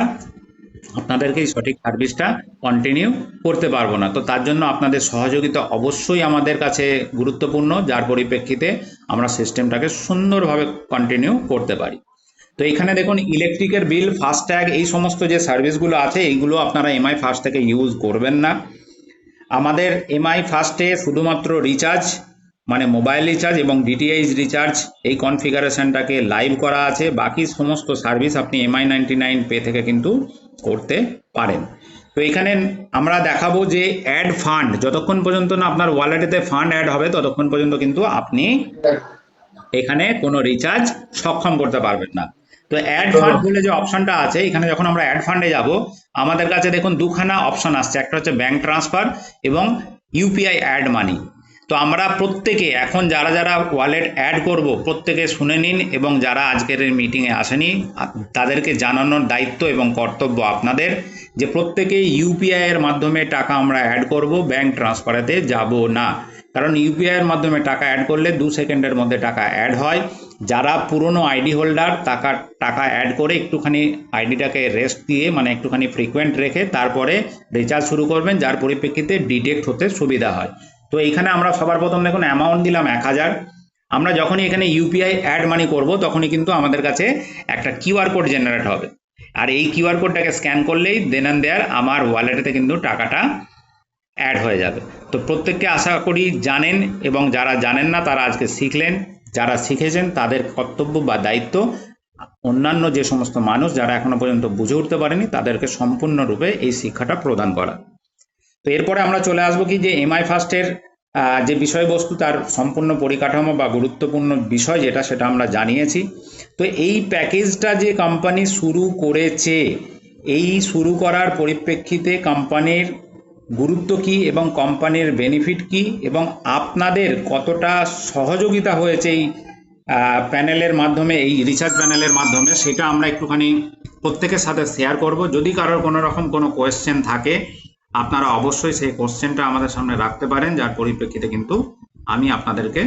আপনাদেরকে এই সঠিক সার্ভিসটা কন্টিনিউ করতে পারবো না। তো তার জন্য আপনাদের সহযোগিতা অবশ্যই আমাদের কাছে গুরুত্বপূর্ণ, যার পরিপ্রেক্ষিতে আমরা সিস্টেমটাকে সুন্দরভাবে কন্টিনিউ করতে পারি। তো এখানে দেখুন ইলেকট্রিকের বিল, ফাস্ট্যাগ, এই সমস্ত যে সার্ভিসগুলো আছে এইগুলো আপনারা এমআই ফাস্ট থেকে ইউজ করবেন না। আমাদের এমআই ফাস্টে শুধুমাত্র রিচার্জ মানে মোবাইল রিচার্জ এবং ডিটিএইচ রিচার্জ এই কনফিগারেশনটাকে লাইভ করা আছে। বাকি সমস্ত সার্ভিস আপনি MI99 পে থেকে কিন্তু করতে পারেন। তো এখানে আমরা দেখাবো যে অ্যাড ফান্ড, যতক্ষণ পর্যন্ত না আপনার ওয়ালেটেতে ফান্ড অ্যাড হবে ততক্ষণ পর্যন্ত কিন্তু আপনি এখানে কোনো রিচার্জ সক্ষম করতে পারবেন না। তো অ্যাড ফান্ড বলে যে অপশনটা আছে, এখানে যখন আমরা অ্যাড ফান্ডে যাব আমাদের কাছে দেখুন দুখানা অপশন আসছে, একটা হচ্ছে ব্যাংক ট্রান্সফার এবং ইউপিআই অ্যাড মানি। তো আমরা প্রত্যেকে এখন যারা যারা ওয়ালেট অ্যাড করব প্রত্যেকে শুনে নিন, এবং যারা আজকের এই মিটিংয়ে আসেনি তাদেরকে জানানোর দায়িত্ব এবং কর্তব্য আপনাদের, যে প্রত্যেকে ইউপিআই এর মাধ্যমে টাকা আমরা অ্যাড করব, ব্যাংক ট্রান্সফারেতে যাব না। কারণ ইউপিআই এর মাধ্যমে টাকা অ্যাড করলে 2 সেকেন্ডের মধ্যে টাকা অ্যাড হয়। যারা পুরনো আইডি হোল্ডার টাকা অ্যাড করে একটুখানি আইডিটাকে রেস্ট দিয়ে মানে একটুখানি ফ্রিকোয়েন্ট রেখে তারপরে রিচার্জ শুরু করবেন, যার পরিপ্রেক্ষিতে ডিটেক্ট হতে সুবিধা হয়। তো এইখানে আমরা সবার প্রথম দেখুন অ্যামাউন্ট দিলাম 1000। আমরা যখনই এখানে ইউপিআই অ্যাড মানি করব তখনই কিন্তু আমাদের কাছে একটা কিউআর কোড জেনারেট হবে, আর এই কিউআর কোডটাকে স্ক্যান করলেই দেন অ্যান্ড দেয়ার আমার ওয়ালেটেতে কিন্তু টাকাটা অ্যাড হয়ে যাবে। তো প্রত্যেককে আশা করি জানেন, এবং যারা জানেন না তারা আজকে শিখলেন। যারা শিখেছেন তাদের কর্তব্য বা দায়িত্ব অন্যান্য যে সমস্ত মানুষ যারা এখনো পর্যন্ত বুঝে উঠতে পারেনি তাদেরকে সম্পূর্ণরূপে এই শিক্ষাটা প্রদান করা। তো এরপরে আমরা চলে আসবো কি যে এমআই ফাস্টের যে বিষয়বস্তু, তার সম্পূর্ণ পরিকাঠামো বা গুরুত্বপূর্ণ বিষয় যেটা, সেটা আমরা জানিয়েছি। তো এই প্যাকেজটা যে কোম্পানি শুরু করেছে, এই শুরু করার পরিপ্রেক্ষিতে কোম্পানির গুরুত্ব কি এবং কোম্পানির বেনিফিট কি এবং আপনাদের কতটা সহযোগিতা হয়েছে এই প্যানেলের মাধ্যমে, এই রিসার্চ প্যানেলের মাধ্যমে, সেটা আমরা একটুখানি প্রত্যেকের সাথে শেয়ার করব। যদি কারোর কোনো রকম কোনো কোয়েশ্চেন থাকে আপনারা অবশ্যই সেই কোশ্চেনটা আমাদের সামনে রাখতে পারেন, যার পরিপ্রেক্ষিতে কিন্তু আমি আপনাদেরকে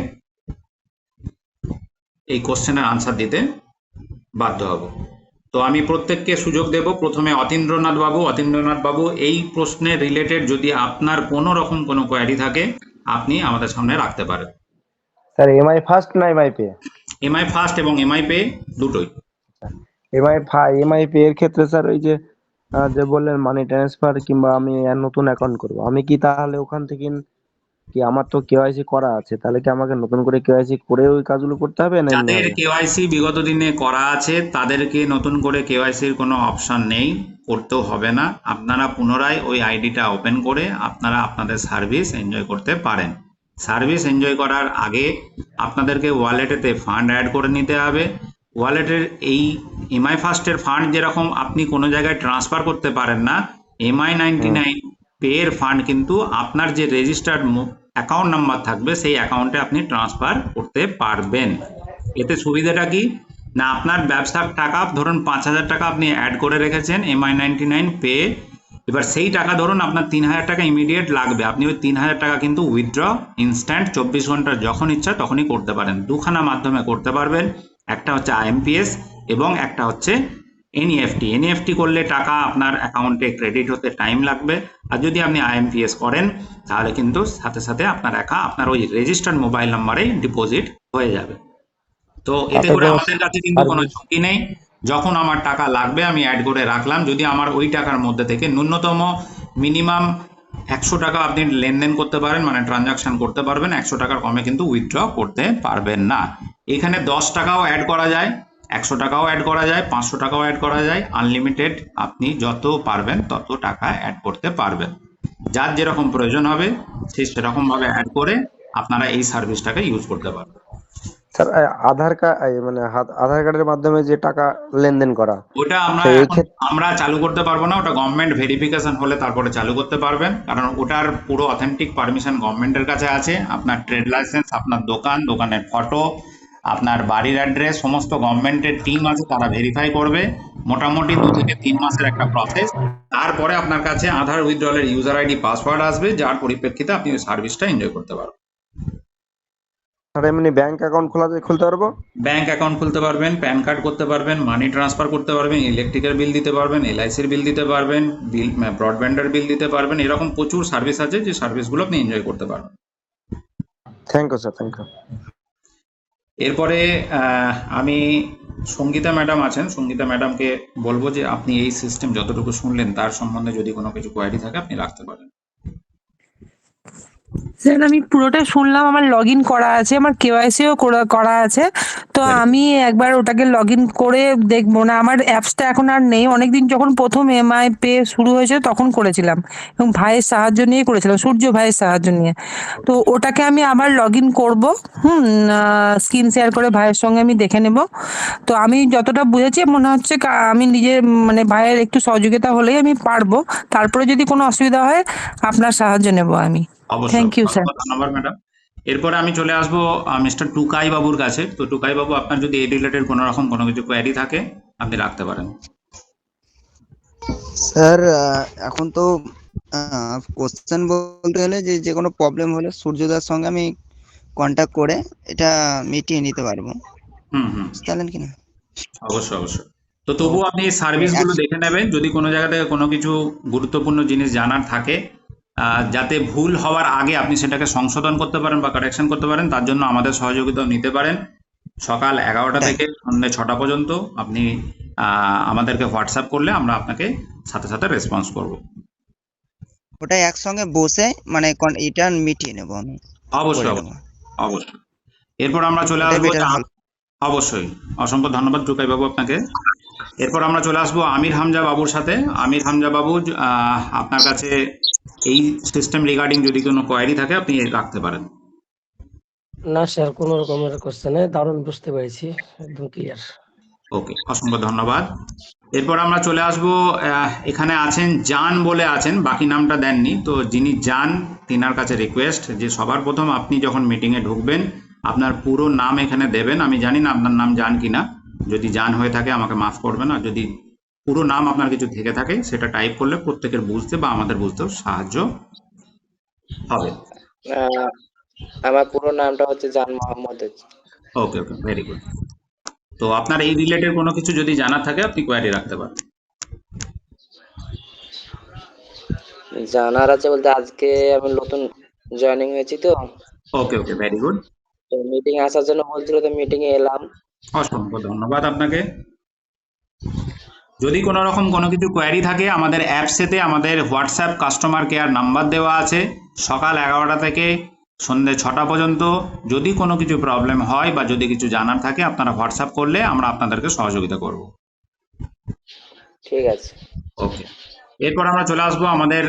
এই কোশ্চেনের আনসার দিতে বাধ্য হব। তো আমি প্রত্যেককে সুযোগ দেব। প্রথমে অতীন্দ্রনাথ বাবু, এই প্রশ্নের রিলেটেড যদি আপনার কোনো রকম কোনো কোয়ারি থাকে আপনি আমাদের সামনে রাখতে পারেন। স্যার এমআই ফার্স্ট না এমআই পে? এমআই ফার্স্ট এবং এমআই পে দুটোই। এমআই পে এর ক্ষেত্রে স্যার ওই যে যে বললেন মানি ট্রান্সফার কিংবা আমি নতুন অ্যাকাউন্ট করব, আমি কি তাহলে ওখান থেকে কি, আমার তো কেওয়াইসি করা আছে, তাহলে কি আমাকে নতুন করে কেওয়াইসি করে ওই কাজগুলো করতে হবে না এমনি যাদের হবে? কেওয়াইসি বিগত দিনে করা আছে তাদেরকে নতুন করে কেওয়াইসির কোনো অপশন নেই, করতেও হবে না। আপনারা পুনরায় ওই আইডিটা ওপেন করে আপনারা আপনাদের সার্ভিস এনজয় করতে পারেন। সার্ভিস এনজয় করার আগে আপনাদেরকে ওয়ালেটেতে ফান্ড অ্যাড করে নিতে হবে। ওয়ালেটের এই এমআই ফার্স্টের ফান্ড যেরকম আপনি কোনো জায়গায় ট্রান্সফার করতে পারেন না, MI99 পে এর ফান্ড কিন্তু আপনার যে রেজিস্টার্ড অ্যাকাউন্ট নাম্বার থাকবে সেই অ্যাকাউন্টে আপনি ট্রান্সফার করতে পারবেন। এতে সুবিধাটা কি না, আপনার ব্যবসার টাকা ধরুন 5000 টাকা আপনি অ্যাড করে রেখেছেন MI99 পে, এবার সেই টাকা ধরুন আপনার 3000 টাকা ইমিডিয়েট লাগবে, আপনি ওই 3000 টাকা কিন্তু উইথড্র ইনস্ট্যান্ট 24 ঘন্টা যখন ইচ্ছা তখনই করতে পারেন। দুখানা মাধ্যমে করতে পারবেন, একটা হচ্ছে IMPS এবং একটা হচ্ছে এনইএফটি। এনইএফটি করলে টাকা আপনার অ্যাকাউন্টে ক্রেডিট হতে টাইম লাগবে, আর যদি আপনি IMPS করেন তাহলে কিন্তু সাথে সাথে আপনার ওই রেজিস্টার্ড মোবাইল নাম্বারেই ডিপোজিট হয়ে যাবে। তো এতে করে আমাদের কাছে কিন্তু কোনো ঝুঁকি নেই। যখন আমার টাকা লাগবে আমি অ্যাড করে রাখলাম, যদি আমার ওই টাকার মধ্যে থেকে ন্যূনতম মিনিমাম 100 টাকা আপনি লেনদেন করতে পারেন, মানে ট্রানজাকশন করতে পারবেন, 100 টাকার কমে কিন্তু উইথড্র করতে পারবেন না। এখানে 10 টাকাও অ্যাড করা যায়, 100 টাকাও অ্যাড করা যায়, 500 টাকাও অ্যাড করা যায়, আনলিমিটেড আপনি যত পারবেন তত টাকা অ্যাড করতে পারবেন। যার যেরকম প্রয়োজন হবে সেই সেরকম ভাবে অ্যাড করে আপনারা এই সার্ভিসটাকে ইউজ করতে পারবেন। স্যার আধার কার্ড মানে আধার কার্ডের মাধ্যমে যে টাকা লেনদেন করা, ওটা আমরা চালু করতে পারবো না, ওটা গভর্নমেন্ট ভেরিফিকেশন হলে তারপরে চালু করতে পারবেন, কারণ ওটার পুরো অথেন্টিক পারমিশন গভর্নমেন্টের কাছে আছে। আপনার ট্রেড লাইসেন্স, আপনার দোকানের ফটো, আপনার বাড়ির অ্যাড্রেস, সমস্ত গভর্নমেন্টের টিম আছে, তারা ভেরিফাই করবে। মোটামুটি 2 থেকে 3 মাসের একটা প্রসেস। তারপরে আপনার কাছে আধার উইথড্রলের ইউজার আইডি পাসওয়ার্ড আসবে, যার পরিপ্রেক্ষিতে আপনি ওই সার্ভিসটা এনজয় করতে পারবেন। স্যার এমনি ব্যাংক অ্যাকাউন্ট খুলতে পারবো? ব্যাংক অ্যাকাউন্ট খুলতে পারবেন, প্যান কার্ড করতে পারবেন, মানি ট্রান্সফার করতে পারবেন, ইলেকট্রিকের বিল দিতে পারবেন, এলআইসির বিল দিতে পারবেন, ব্রডব্যান্ডের বিল দিতে পারবেন। এরকম প্রচুর সার্ভিস আছে, যে সার্ভিসগুলো আপনি এনজয় করতে পারবেন। Thank you sir, thank you. এরপরে আমি সঙ্গীতা ম্যাডাম আছেন, সঙ্গীতা ম্যাডামকে বলবো যে আপনি এই সিস্টেম যতটুকু শুনলেন তার সম্বন্ধে যদি কোনো কিছু কোয়ারি থাকে আপনি রাখতে পারেন। স্যার আমি পুরোটা শুনলাম, আমার লগ ইন করা আছে, আমার কেওয়াইসিও করা আছে। তো Very good. আমি একবার ওটাকে লগ ইন করে দেখবো না, আমার অ্যাপসটা এখন আর নেই। অনেকদিন যখন প্রথম এমআই পে শুরু হয়েছে তখন করেছিলাম, এবং ভাইয়ের সাহায্য নিয়ে করেছিলাম, সূর্য ভাইয়ের সাহায্য নিয়ে। তো ওটাকে আমি আবার লগ ইন করবো, স্ক্রিন শেয়ার করে ভাইয়ের সঙ্গে আমি দেখে নেব। তো আমি যতটা বুঝেছি মনে হচ্ছে আমি নিজের মানে ভাইয়ের একটু সহযোগিতা হলেই আমি পারবো। তারপরে যদি কোনো অসুবিধা হয় আপনার সাহায্য নেব আমি। অবশ্যই, থ্যাংক ইউ স্যার। ধন্যবাদ ম্যাডাম। এরপরে আমি চলে আসবো মিস্টার টুকাই বাবুর কাছে। তো টুকাই বাবু, আপনার যদি এই রিলেটেড কোনো রকম কোনো কিছু কোয়ারি থাকে আপনি রাখতে পারেন। স্যার এখন তো কোশ্চেন বলতে গেলে যে কোনো প্রবলেম হলে সূর্যদার সঙ্গে আমি কন্ট্যাক্ট করে এটা মিটিয়ে নিতে পারবো, হুম। বুঝতে পারলেন কিনা? অবশ্যই। তো তবুও আপনি এই সার্ভিসগুলো দেখে নেবেন, যদি কোনো জায়গা থেকে কোনো কিছু গুরুত্বপূর্ণ জিনিস জানার থাকে, যাতে ভুল হওয়ার আগে আপনি সেটাকে সংশোধন করতে পারেন বা কারেকশন করতে পারেন, তার জন্য আমাদের সহযোগিতাও নিতে পারেন। সকাল 11টা থেকে সন্ধ্যে 6টা পর্যন্ত আপনি আমাদেরকে হোয়াটসঅ্যাপ করলে আমরা আপনাকে সাথে সাথে রেসপন্স করব। ওটা একসঙ্গে বসে মানে এটা মিটিয়ে নেবো আমি। অবশ্যই। এরপর আমরা চলে আসবো, অবশ্যই অসংখ্য ধন্যবাদ টুকাই বাবু আপনাকে। এরপর আমরা চলে আসবো আমির হামজা বাবুর সাথে। আমির হামজা বাবু, আপনার কাছে এই সিস্টেম রিগার্ডিং যদি কোনো কোয়ারি থাকে আপনি রাখতে পারেন। না স্যার, কোনো রকমের কোশ্চেন নেই, দারুণ বুঝতে পেরেছি, একদম ক্লিয়ার। ওকে, অসংখ্য ধন্যবাদ। এরপর আমরা চলে আসবো, এখানে আছেন জান বলে আছেন, বাকি নামটা দেননি। তো যিনি জান, তিনার কাছে রিকোয়েস্ট যে সবার প্রথম আপনি যখন মিটিংয়ে ঢুকবেন আপনার পুরো নাম এখানে দেবেন। আমি জানি না আপনার নাম জান কিনা, যদি জান হয়ে থাকে আমাকে মাফ করবেন, আর যদি পুরো নাম আপনার কিছু থেকে থাকে সেটা টাইপ করলে প্রত্যেকের বুঝতে বা আমাদের বুঝতেও সাহায্য হবে। আমার পুরো নামটা হচ্ছে জান মোহাম্মদ। ওকে, ভেরি গুড। তো আপনার এই রিলেটেড কোনো কিছু যদি জানার থাকে আপনি কোয়ারি রাখতে পারেন। জানার আছে বলতে আজকে আমি নতুন জয়েনিং হয়েছি তো। ওকে, ভেরি গুড। তো মিটিং আসার জন্য বলছিল, তো মিটিং এ এলাম। অসংখ্য ধন্যবাদ আপনাকে। যদি কোনো রকম কোনো কিছু কোয়ারি থাকে আমাদের অ্যাপসেতে আমাদের হোয়াটসঅ্যাপ কাস্টমার কেয়ার নাম্বার দেওয়া আছে। সকাল 11টা থেকে সন্ধ্যে 6টা পর্যন্ত যদি কোনো কিছু প্রবলেম হয় বা যদি কিছু জানার থাকে আপনারা হোয়াটসঅ্যাপ করলে আমরা আপনাদেরকে সহযোগিতা করব। ঠিক আছে, ওকে। এরপর আমরা চলে আসবো আমাদের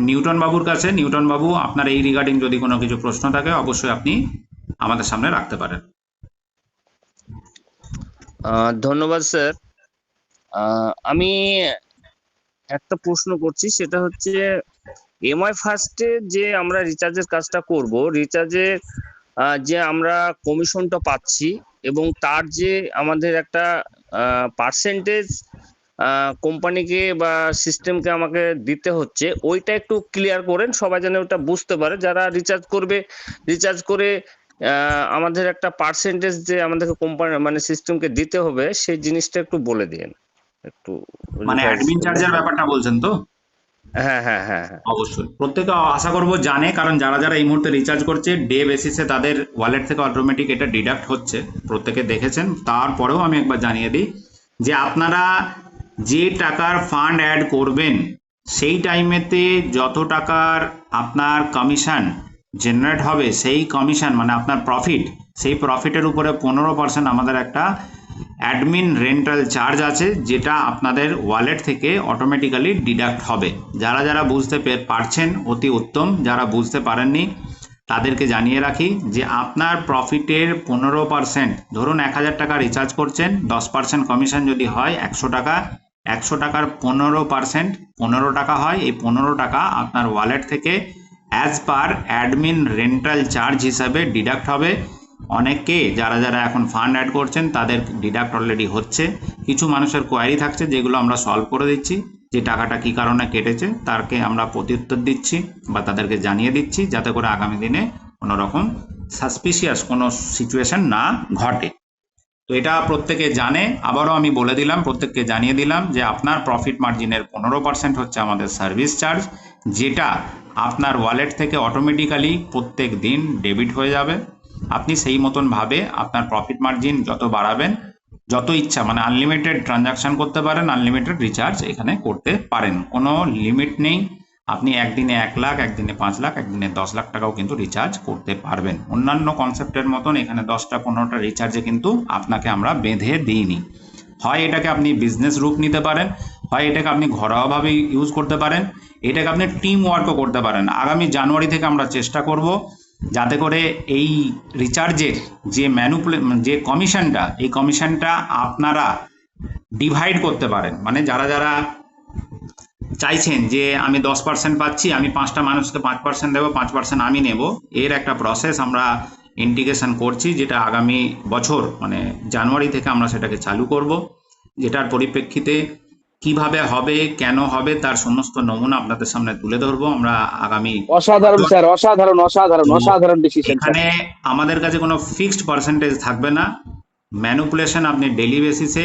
নিউটন বাবুর কাছে। নিউটন বাবু, আপনার এই রিগার্ডিং যদি কোনো কিছু প্রশ্ন থাকে অবশ্যই আপনি আমাদের সামনে রাখতে পারেন। ধন্যবাদ স্যার। আমি একটা প্রশ্ন করছি, সেটা হচ্ছে এমআই ফার্স্টে যে আমরা রিচার্জের কাজটা করব, রিচার্জের যে আমরা কমিশনটা পাচ্ছি এবং তার যে আমাদের একটা পার্সেন্টেজ কোম্পানিকে বা সিস্টেমকে আমাকে দিতে হচ্ছে, ওইটা একটু ক্লিয়ার করেন, সবাই যেন ওটা বুঝতে পারে। যারা রিচার্জ করে আমাদের একটা পার্সেন্টেজ যে আমাদেরকে কোম্পানি মানে সিস্টেমকে দিতে হবে, সেই জিনিসটা একটু বলে দিন একটু। মানে অ্যাডমিন চার্জের ব্যাপারটা বলছেন তো? হ্যাঁ। অবশ্যই প্রত্যেকে আশা করব জানে, কারণ যারা এই মুহূর্তে রিচার্জ করছে ডে বেসিসে তাদের ওয়ালেট থেকে অটোমেটিক এটা ডিডাক্ট হচ্ছে, প্রত্যেকে দেখেছেন। তারপরেও আমি একবার জানিয়ে দিই যে আপনারা যে টাকার ফান্ড অ্যাড করবেন সেই টাইমেতে যত টাকার আপনার কমিশন জেনারেট হবে, সেই কমিশন মানে আপনার প্রফিট, সেই প্রফিটের উপরে 15% আমাদের একটা অ্যাডমিন রেন্টাল চার্জ আছে, যেটা আপনাদের ওয়ালেট থেকে অটোমেটিক্যালি ডিডাক্ট হবে। যারা বুঝতে পারছেন অতি উত্তম, যারা বুঝতে পারেননি তাদেরকে জানিয়ে রাখি যে আপনার প্রফিটের 15%, ধরুন 1000 টাকা রিচার্জ করছেন, 10% কমিশন যদি হয় 100 টাকা, 100 টাকার 15% 15 টাকা হয়। এই 15 টাকা আপনার ওয়ালেট থেকে as per admin rental charge হিসাবে ডিডাক্ট হবে। অনেকে যারা যারা এখন ফান্ড অ্যাড করছেন তাদের ডিডাক্ট অলরেডি হচ্ছে। কিছু মানুষের কোয়ারি থাকছে যেগুলো আমরা সলভ করে দিচ্ছি, যে টাকাটা কি কারণে কেটেছে তারকে আমরা প্রত্যুত্তর দিচ্ছি বা তাদেরকে জানিয়ে দিচ্ছি, যাতে করে আগামী দিনে কোনো রকম সাসপিশিয়াস কোনো সিচুয়েশন না ঘটে। তো এটা প্রত্যেকে জানে। আবারও আমি বলে দিলাম, প্রত্যেককে জানিয়ে দিলাম যে আপনার প্রফিট মার্জিনের 15% হচ্ছে আমাদের সার্ভিস চার্জ, যেটা আপনার ওয়ালেট থেকে অটোমেটিক্যালি প্রত্যেক দিন ডেবিট হয়ে যাবে। আপনি সেই মতন ভাবে আপনার প্রফিট মার্জিন যত বাড়াবেন, যত ইচ্ছা মানে আনলিমিটেড ট্রানজাকশন করতে পারেন, আনলিমিটেড রিচার্জ এখানে করতে পারেন, কোনো লিমিট নেই। আপনি একদিনে 1 লাখ, একদিনে 5 লাখ, একদিনে 10 লাখ টাকাও কিন্তু রিচার্জ করতে পারবেন। অন্যান্য কনসেপ্টের মতন এখানে 10টা 15টা রিচার্জে কিন্তু আপনাকে আমরা বেঁধে দিইনি। হয় এটাকে আপনি বিজনেস রূপ নিতে পারেন, হয় এটাকে আপনি ঘরোয়াভাবে ইউজ করতে পারেন, এটাকে আপনি টিম ওয়ার্কও করতে পারেন। আগামী জানুয়ারি থেকে আমরা চেষ্টা করব যাতে করে এই রিচার্জের যে কমিশনটা, এই কমিশনটা আপনারা ডিভাইড করতে পারেন। মানে যারা যারা চাইছেন যে আমি 10% পাচ্ছি, আমি 5টা মানুষকে 5% দেবো, 5% আমি নেব, এর একটা প্রসেস আমরা ইন্টিগ্রেশন করছি, যেটা আগামী বছর মানে জানুয়ারি থেকে আমরা সেটাকে চালু করব, যেটার পরিপ্রেক্ষিতে কিভাবে হবে, কেন হবে, তার সমস্ত নমুনা আপনাদের সামনে তুলে ধরবো আমরা আগামী। অসাধারণ স্যার, অসাধারণ অসাধারণ অসাধারণ ডিসিশন। এখানে আমাদের কাছে কোনো ফিক্সড পার্সেন্টেজ থাকবে না, ম্যানুপুলেশন আপনি ডেলি বেসিসে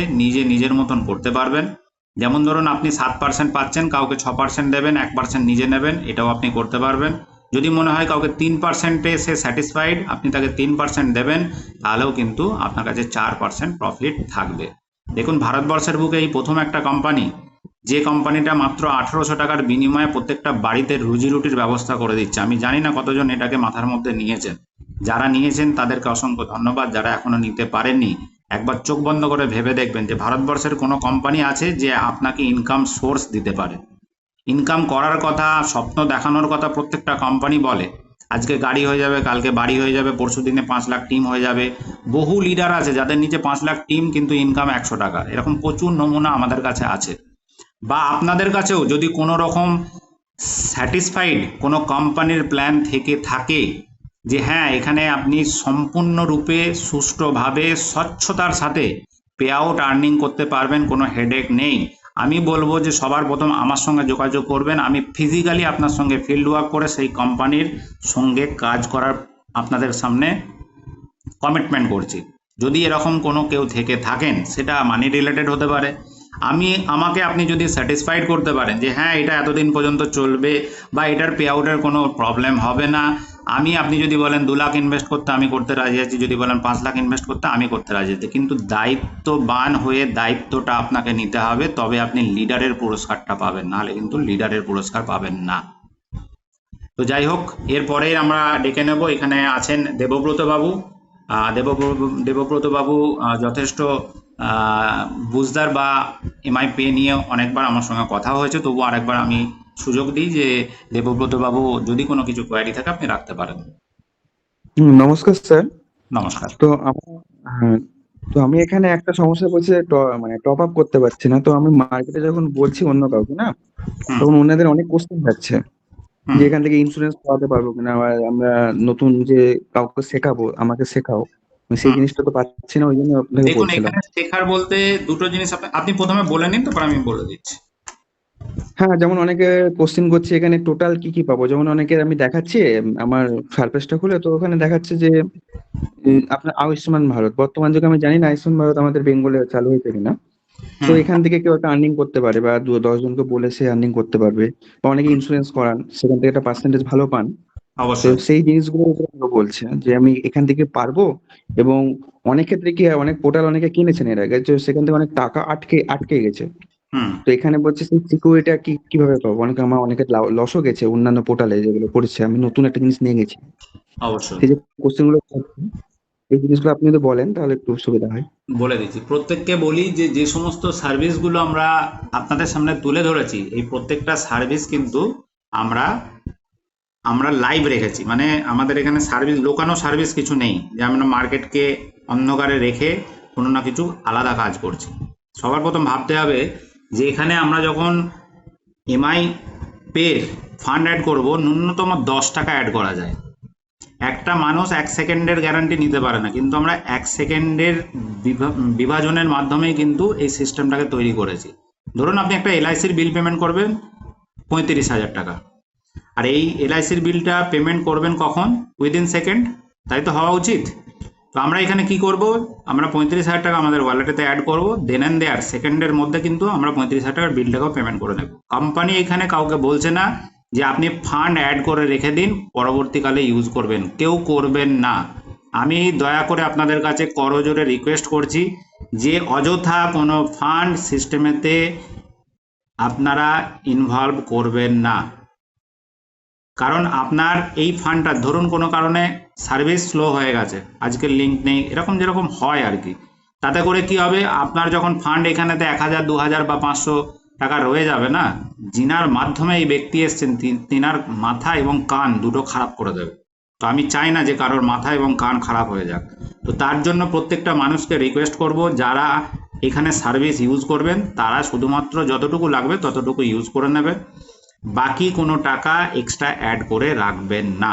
নিজের মতন করতে পারবেন। যেমন ধরুন আপনি 7% পাচ্ছেন, কাউকে 6% দেবেন, 1% নিজে নেবেন, এটাও আপনি করতে পারবেন। যদি মনে হয় কাউকে 3%-এ সে স্যাটিসফাইড, আপনি তাকে 3% দেবেন, তাহলেও কিন্তু আপনার কাছে 4% প্রফিট থাকবে। দেখুন, ভারতবর্ষের বুকে এই প্রথম একটা কোম্পানি, যে কোম্পানিটা মাত্র 1800 টাকার বিনিময়ে প্রত্যেকটা বাড়িতে রুজি রুটির ব্যবস্থা করে দিচ্ছে। আমি জানি না কতজন এটাকে মাথার মধ্যে নিয়েছেন, যারা নিয়েছেন তাদেরকে অসংখ্য ধন্যবাদ। যারা এখনো নিতে পারেননি, একবার চোখ বন্ধ করে ভেবে দেখবেন যে ভারতবর্ষের কোনো কোম্পানি আছে যে আপনাকে ইনকাম সোর্স দিতে পারে। ইনকাম করার কথা, স্বপ্ন দেখানোর কথা প্রত্যেকটা কোম্পানি বলে, আজকে গাড়ি হয়ে যাবে, কালকে বাড়ি হয়ে যাবে, পরশু দিনে 5 লাখ টিম হয়ে যাবে। বহু লিডার আছে যাদের নিচে 5 লাখ টিম কিন্তু ইনকাম 100 টাকা, এরকম প্রচুর নমুনা আমাদের কাছে আছে। বা আপনাদের কাছেও যদি কোনো রকম স্যাটিসফাইড কোনো কোম্পানির প্ল্যান থেকে থাকে যে হ্যাঁ এখানে আপনি সম্পূর্ণরূপে সুষ্ঠুভাবে স্বচ্ছতার সাথে পে আউট আর্নিং করতে পারবেন, কোনো হেডেক নেই, আমি বলবো যে সবার প্রথম আমার সঙ্গে যোগাযোগ করবেন। আমি ফিজিক্যালি আপনার সঙ্গে ফিল্ড ওয়ার্ক করে সেই কোম্পানির সঙ্গে কাজ করার আপনাদের সামনে কমিটমেন্ট করছি। যদি এরকম কোনো কেউ থেকে থাকেন, সেটা মানি রিলেটেড হতে পারে, আমাকে আপনি যদি স্যাটিসফাইড করতে পারেন যে হ্যাঁ এটা এতদিন পর্যন্ত চলবে বা এটার পে আউটের কোনো প্রবলেম হবে না, আপনি যদি বলেন 2 লাখ ইনভেস্ট করতে আমি করতে রাজি আছি, যদি বলেন 5 লাখ ইনভেস্ট করতে আমি করতে রাজি আছি, কিন্তু দায়িত্ববান হয়ে দায়িত্বটা আপনাকে নিতে হবে, তবে আপনি লিডারের পুরস্কারটা পাবেন, নাহলে কিন্তু লিডারের পুরস্কার পাবেন না। তো যাই হোক, এরপরে আমরা ডেকে নেব, এখানে আছেন দেবব্রত বাবু। দেবব্রত বাবু যথেষ্ট বুঝদার বা এমআই পে নিয়ে অনেকবার আমার সঙ্গে কথা হয়েছে, তবু আরেকবার আমি সুযোগ দিই যে দেবব্রত বাবু যদি কোনো কিছু কোয়ারি থাকে আপনি রাখতে পারেন। নমস্কার স্যার। নমস্কার। তো আমি এখানে একটা সমস্যা বলছি, মানে টপ আপ করতে পারছি না। তো আমি মার্কেটে যখন বলছি অন্য কাউকে না, তখন ওনাদের অনেক কোশ্চেন যাচ্ছে যে এখান থেকে ইন্স্যুরেন্স করাতে পারবো কিনা, বা আমরা নতুন যে কাউকে শেখাবো আমাকে শেখাও, সেই জিনিসটা তো পাচ্ছি না, ওই জন্য আপনাকে দেখুন, বলছিলাম। এখানে শেখার বলতে দুটো জিনিস আপনি প্রথমে বলে নিন, তারপর আমি বলে দিচ্ছি। হ্যাঁ, যেমন অনেকে কোশ্চেন করছে এখানে টোটাল কি কি পাবো। যেমন অনেকে আমি দেখাচ্ছি আমার সারফেসটা খুলে, তো ওখানে দেখাচ্ছে যে আপনার আয়ুষ্মান ভারত, বর্তমান যুগে আমি জানি না আয়ুষ্মান ভারত আমাদের বেঙ্গলে চালু হয়েছে কিনা। তো এখান থেকে কেউ একটা আর্নিং করতে পারে, বা 10 জনকে বলে সে আর্নিং করতে পারবে, বা অনেকে ইন্স্যুরেন্স করান, সেখান থেকে একটা পার্সেন্টেজ ভালো পান। তো অবশ্যই সেই জিনিসগুলো বলছে যে আমি এখান থেকে পারবো। এবং অনেক ক্ষেত্রে কি হয়, অনেক পোর্টাল অনেকে কিনেছেন এর আগে, তো সেখান থেকে অনেক টাকা আটকে গেছে। তো এখানে বলছে সেই সিকিউরিটিটা কিভাবে পাবো। অনেকে লসও গেছে অন্যান্য পোর্টালে যেগুলো করেছে, আমি নতুন একটা জিনিস নিয়ে গেছি। অবশ্যই সেই যে কোশ্চেন গুলো, এই জিনিসগুলো আপনি যদি বলেন তাহলে একটু সুবিধা হয়। বলে দিচ্ছি, প্রত্যেককে বলি যে যে সমস্ত সার্ভিসগুলো আমরা আপনাদের সামনে তুলে ধরেছি, এই প্রত্যেকটা সার্ভিস কিন্তু আমরা লাইভ রেখেছি। মানে আমাদের এখানে সার্ভিস, লোকানো সার্ভিস কিছু নেই যে আমরা মার্কেটকে অন্ধকারে রেখে কোনো না কিছু আলাদা কাজ করছি। সবার প্রথম ভাবতে হবে যে এখানে আমরা যখন এমআই পে ফান্ড অ্যাড করব, ন্যূনতম 10 টাকা অ্যাড করা যায়। একটা মানুষ 1 সেকেন্ডের গ্যারান্টি নিতে পারে না, কিন্তু আমরা 1 সেকেন্ডের বিভাজনের মাধ্যমেই কিন্তু এই সিস্টেমটাকে তৈরি করেছি। ধরুন আপনি একটা এলআইসির বিল পেমেন্ট করবেন 35,000 টাকা, আর এই এলআইসির বিলটা পেমেন্ট করবেন কখন? উইদিন সেকেন্ড, তাই তো হওয়া উচিত। তো আমরা এখানে কি করব, আমরা 35,000 টাকা আমাদের ওয়ালেটেতে অ্যাড করব, দেন অ্যান্ড দেয়ার সেকেন্ডের মধ্যে কিন্তু আমরা 35,000 টাকার বিলটাকেও পেমেন্ট করে নেব। কোম্পানি এখানে কাউকে বলছে না যে আপনি ফান্ড অ্যাড করে রেখে দিন পরবর্তীকালে ইউজ করবেন, কেউ করবেন না। আমি দয়া করে আপনাদের কাছে করজোরে রিকোয়েস্ট করছি যে অযথা কোনো ফান্ড সিস্টেমেতে আপনারা ইনভলভ করবেন না। কারণ আপনার এই ফান্ডটা ধরুন কোনো কারণে সার্ভিস স্লো হয়ে গেছে, আজকের লিঙ্ক নেই, এরকম যেরকম হয় আর কি, তাতে করে কি হবে, আপনার যখন ফান্ড এখানেতে 1,000, 2,000 বা 500 টাকা রয়ে যাবে না, যিনার মাধ্যমে এই ব্যক্তি এসছেন তিনার মাথা এবং কান দুটো খারাপ করে দেবে। তো আমি চাই না যে কারোর মাথা এবং কান খারাপ হয়ে যাক। তো তার জন্য প্রত্যেকটা মানুষকে রিকোয়েস্ট করব, যারা এখানে সার্ভিস ইউজ করবেন তারা শুধুমাত্র যতটুকু লাগবে ততটুকু ইউজ করে নেবেন, বাকি কোনো টাকা এক্সট্রা অ্যাড করে রাখবেন না।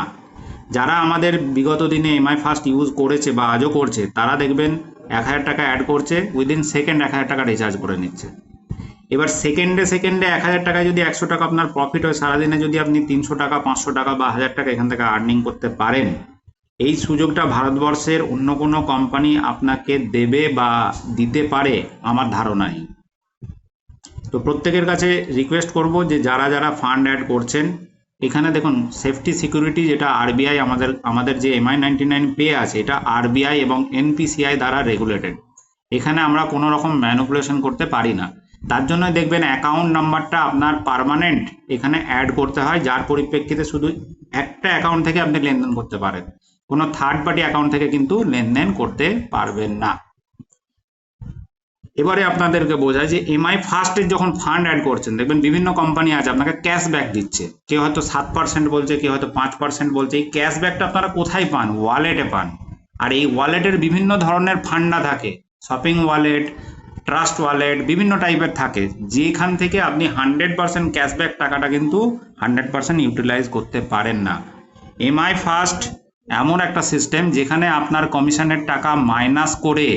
যারা আমাদের বিগত দিনে এমআই ফাস্ট ইউজ করেছে বা আজও করছে, তারা দেখবেন 1,000 টাকা অ্যাড করছে, উইদিন সেকেন্ড 1,000 টাকা রিচার্জ করে নিচ্ছে। এবার সেকেন্ডে 1,000 টাকায় যদি 100 টাকা আপনার প্রফিট হয়, সারাদিনে যদি আপনি 300 টাকা, 500 টাকা বা 1,000 টাকা এখান থেকে আর্নিং করতে পারেন, এই সুযোগটা ভারতবর্ষের অন্য কোনো কোম্পানি আপনাকে দেবে বা দিতে পারে আমার ধারণা নেই। তো প্রত্যেকের কাছে রিকোয়েস্ট করব যে যারা যারা ফান্ড অ্যাড করছেন, এখানে দেখুন সেফটি সিকিউরিটি যেটা আরবিআই আমাদের যে MI99 পে আছে, এটা আরবিআই এবং এনপিসিআই দ্বারা রেগুলেটেড। এখানে আমরা কোনো রকম ম্যানিপুলেশন করতে পারি না। তার জন্য দেখবেন অ্যাকাউন্ট নাম্বারটা আপনার পার্মানেন্ট এখানে অ্যাড করতে হয়, যার পরিপ্রেক্ষিতে শুধু একটা অ্যাকাউন্ট থেকে আপনি লেনদেন করতে পারেন, কোনো থার্ড পার্টি অ্যাকাউন্ট থেকে কিন্তু লেনদেন করতে পারবেন না। এবারে আপনাদেরকে বোঝায় যে এমআই ফার্স্টের যখন ফান্ড অ্যাড করছেন, দেখবেন বিভিন্ন কোম্পানি আছে আপনাকে ক্যাশব্যাক দিচ্ছে, কেউ হয়তো 7% বলছে, কেউ হয়তো 5% বলছে। এই ক্যাশব্যাকটা আপনারা কোথায় পান? ওয়ালেটে পান। আর এই ওয়ালেটের বিভিন্ন ধরনের ফান্ডা থাকে, শপিং ওয়ালেট, ট্রাস্ট ওয়ালেট, বিভিন্ন টাইপের থাকে, যেখান থেকে আপনি 100% ক্যাশব্যাক টাকাটা কিন্তু 100% ইউটিলাইজ করতে পারেন না। এমআই ফার্স্ট এমন একটা সিস্টেম যেখানে আপনার কমিশনের টাকা মাইনাস করে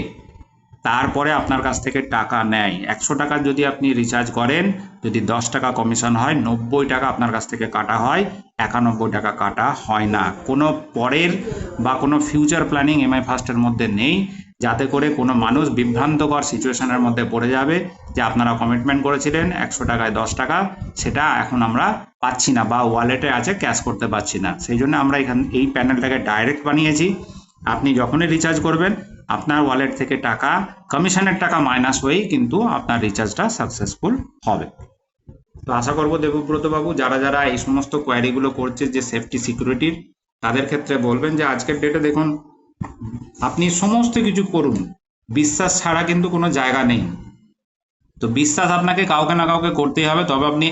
তারপরে আপনার কাছ থেকে টাকা নেয়। 100 টাকা যদি আপনি রিচার্জ করেন, যদি 10 টাকা কমিশন হয়, 90 টাকা আপনার কাছ থেকে কাটা হয়, 91 টাকা কাটা হয় না। কোনো পরের বা কোনো ফিউচার প্ল্যানিং এমআই ফার্স্টের মধ্যে নেই, যাতে করে কোনো মানুষ বিভ্রান্তকর সিচুয়েশনের মধ্যে পড়ে যাবে যে আপনারা কমিটমেন্ট করেছিলেন 100 টাকায় 10 টাকা, সেটা এখন আমরা পাচ্ছি না বা ওয়ালেটে আছে ক্যাশ করতে পারছি না। সেই জন্য আমরা এই প্যানেলটাকে ডাইরেক্ট বানিয়েছি। আপনি যখনই রিচার্জ করবেন, আপনার ওয়ালেট থেকে টাকা, কমিশনের টাকা মাইনাস হয়েই কিন্তু আপনার রিচার্জটা সাকসেসফুল হবে। তো আশা করব দেবব্রত বাবু, যারা যারা এই সমস্ত কোয়ারিগুলো করছে যে সেফটি সিকিউরিটির, তাদের ক্ষেত্রে বলবেন যে আজকের ডেটে দেখুন, আপনি সমস্ত কিছু করুন, বিশ্বাস ছাড়া কিন্তু কোনো জায়গা নেই। তো বিশ্বাস আপনাকে কাউকে না কাউকে করতেই হবে, তবে আপনি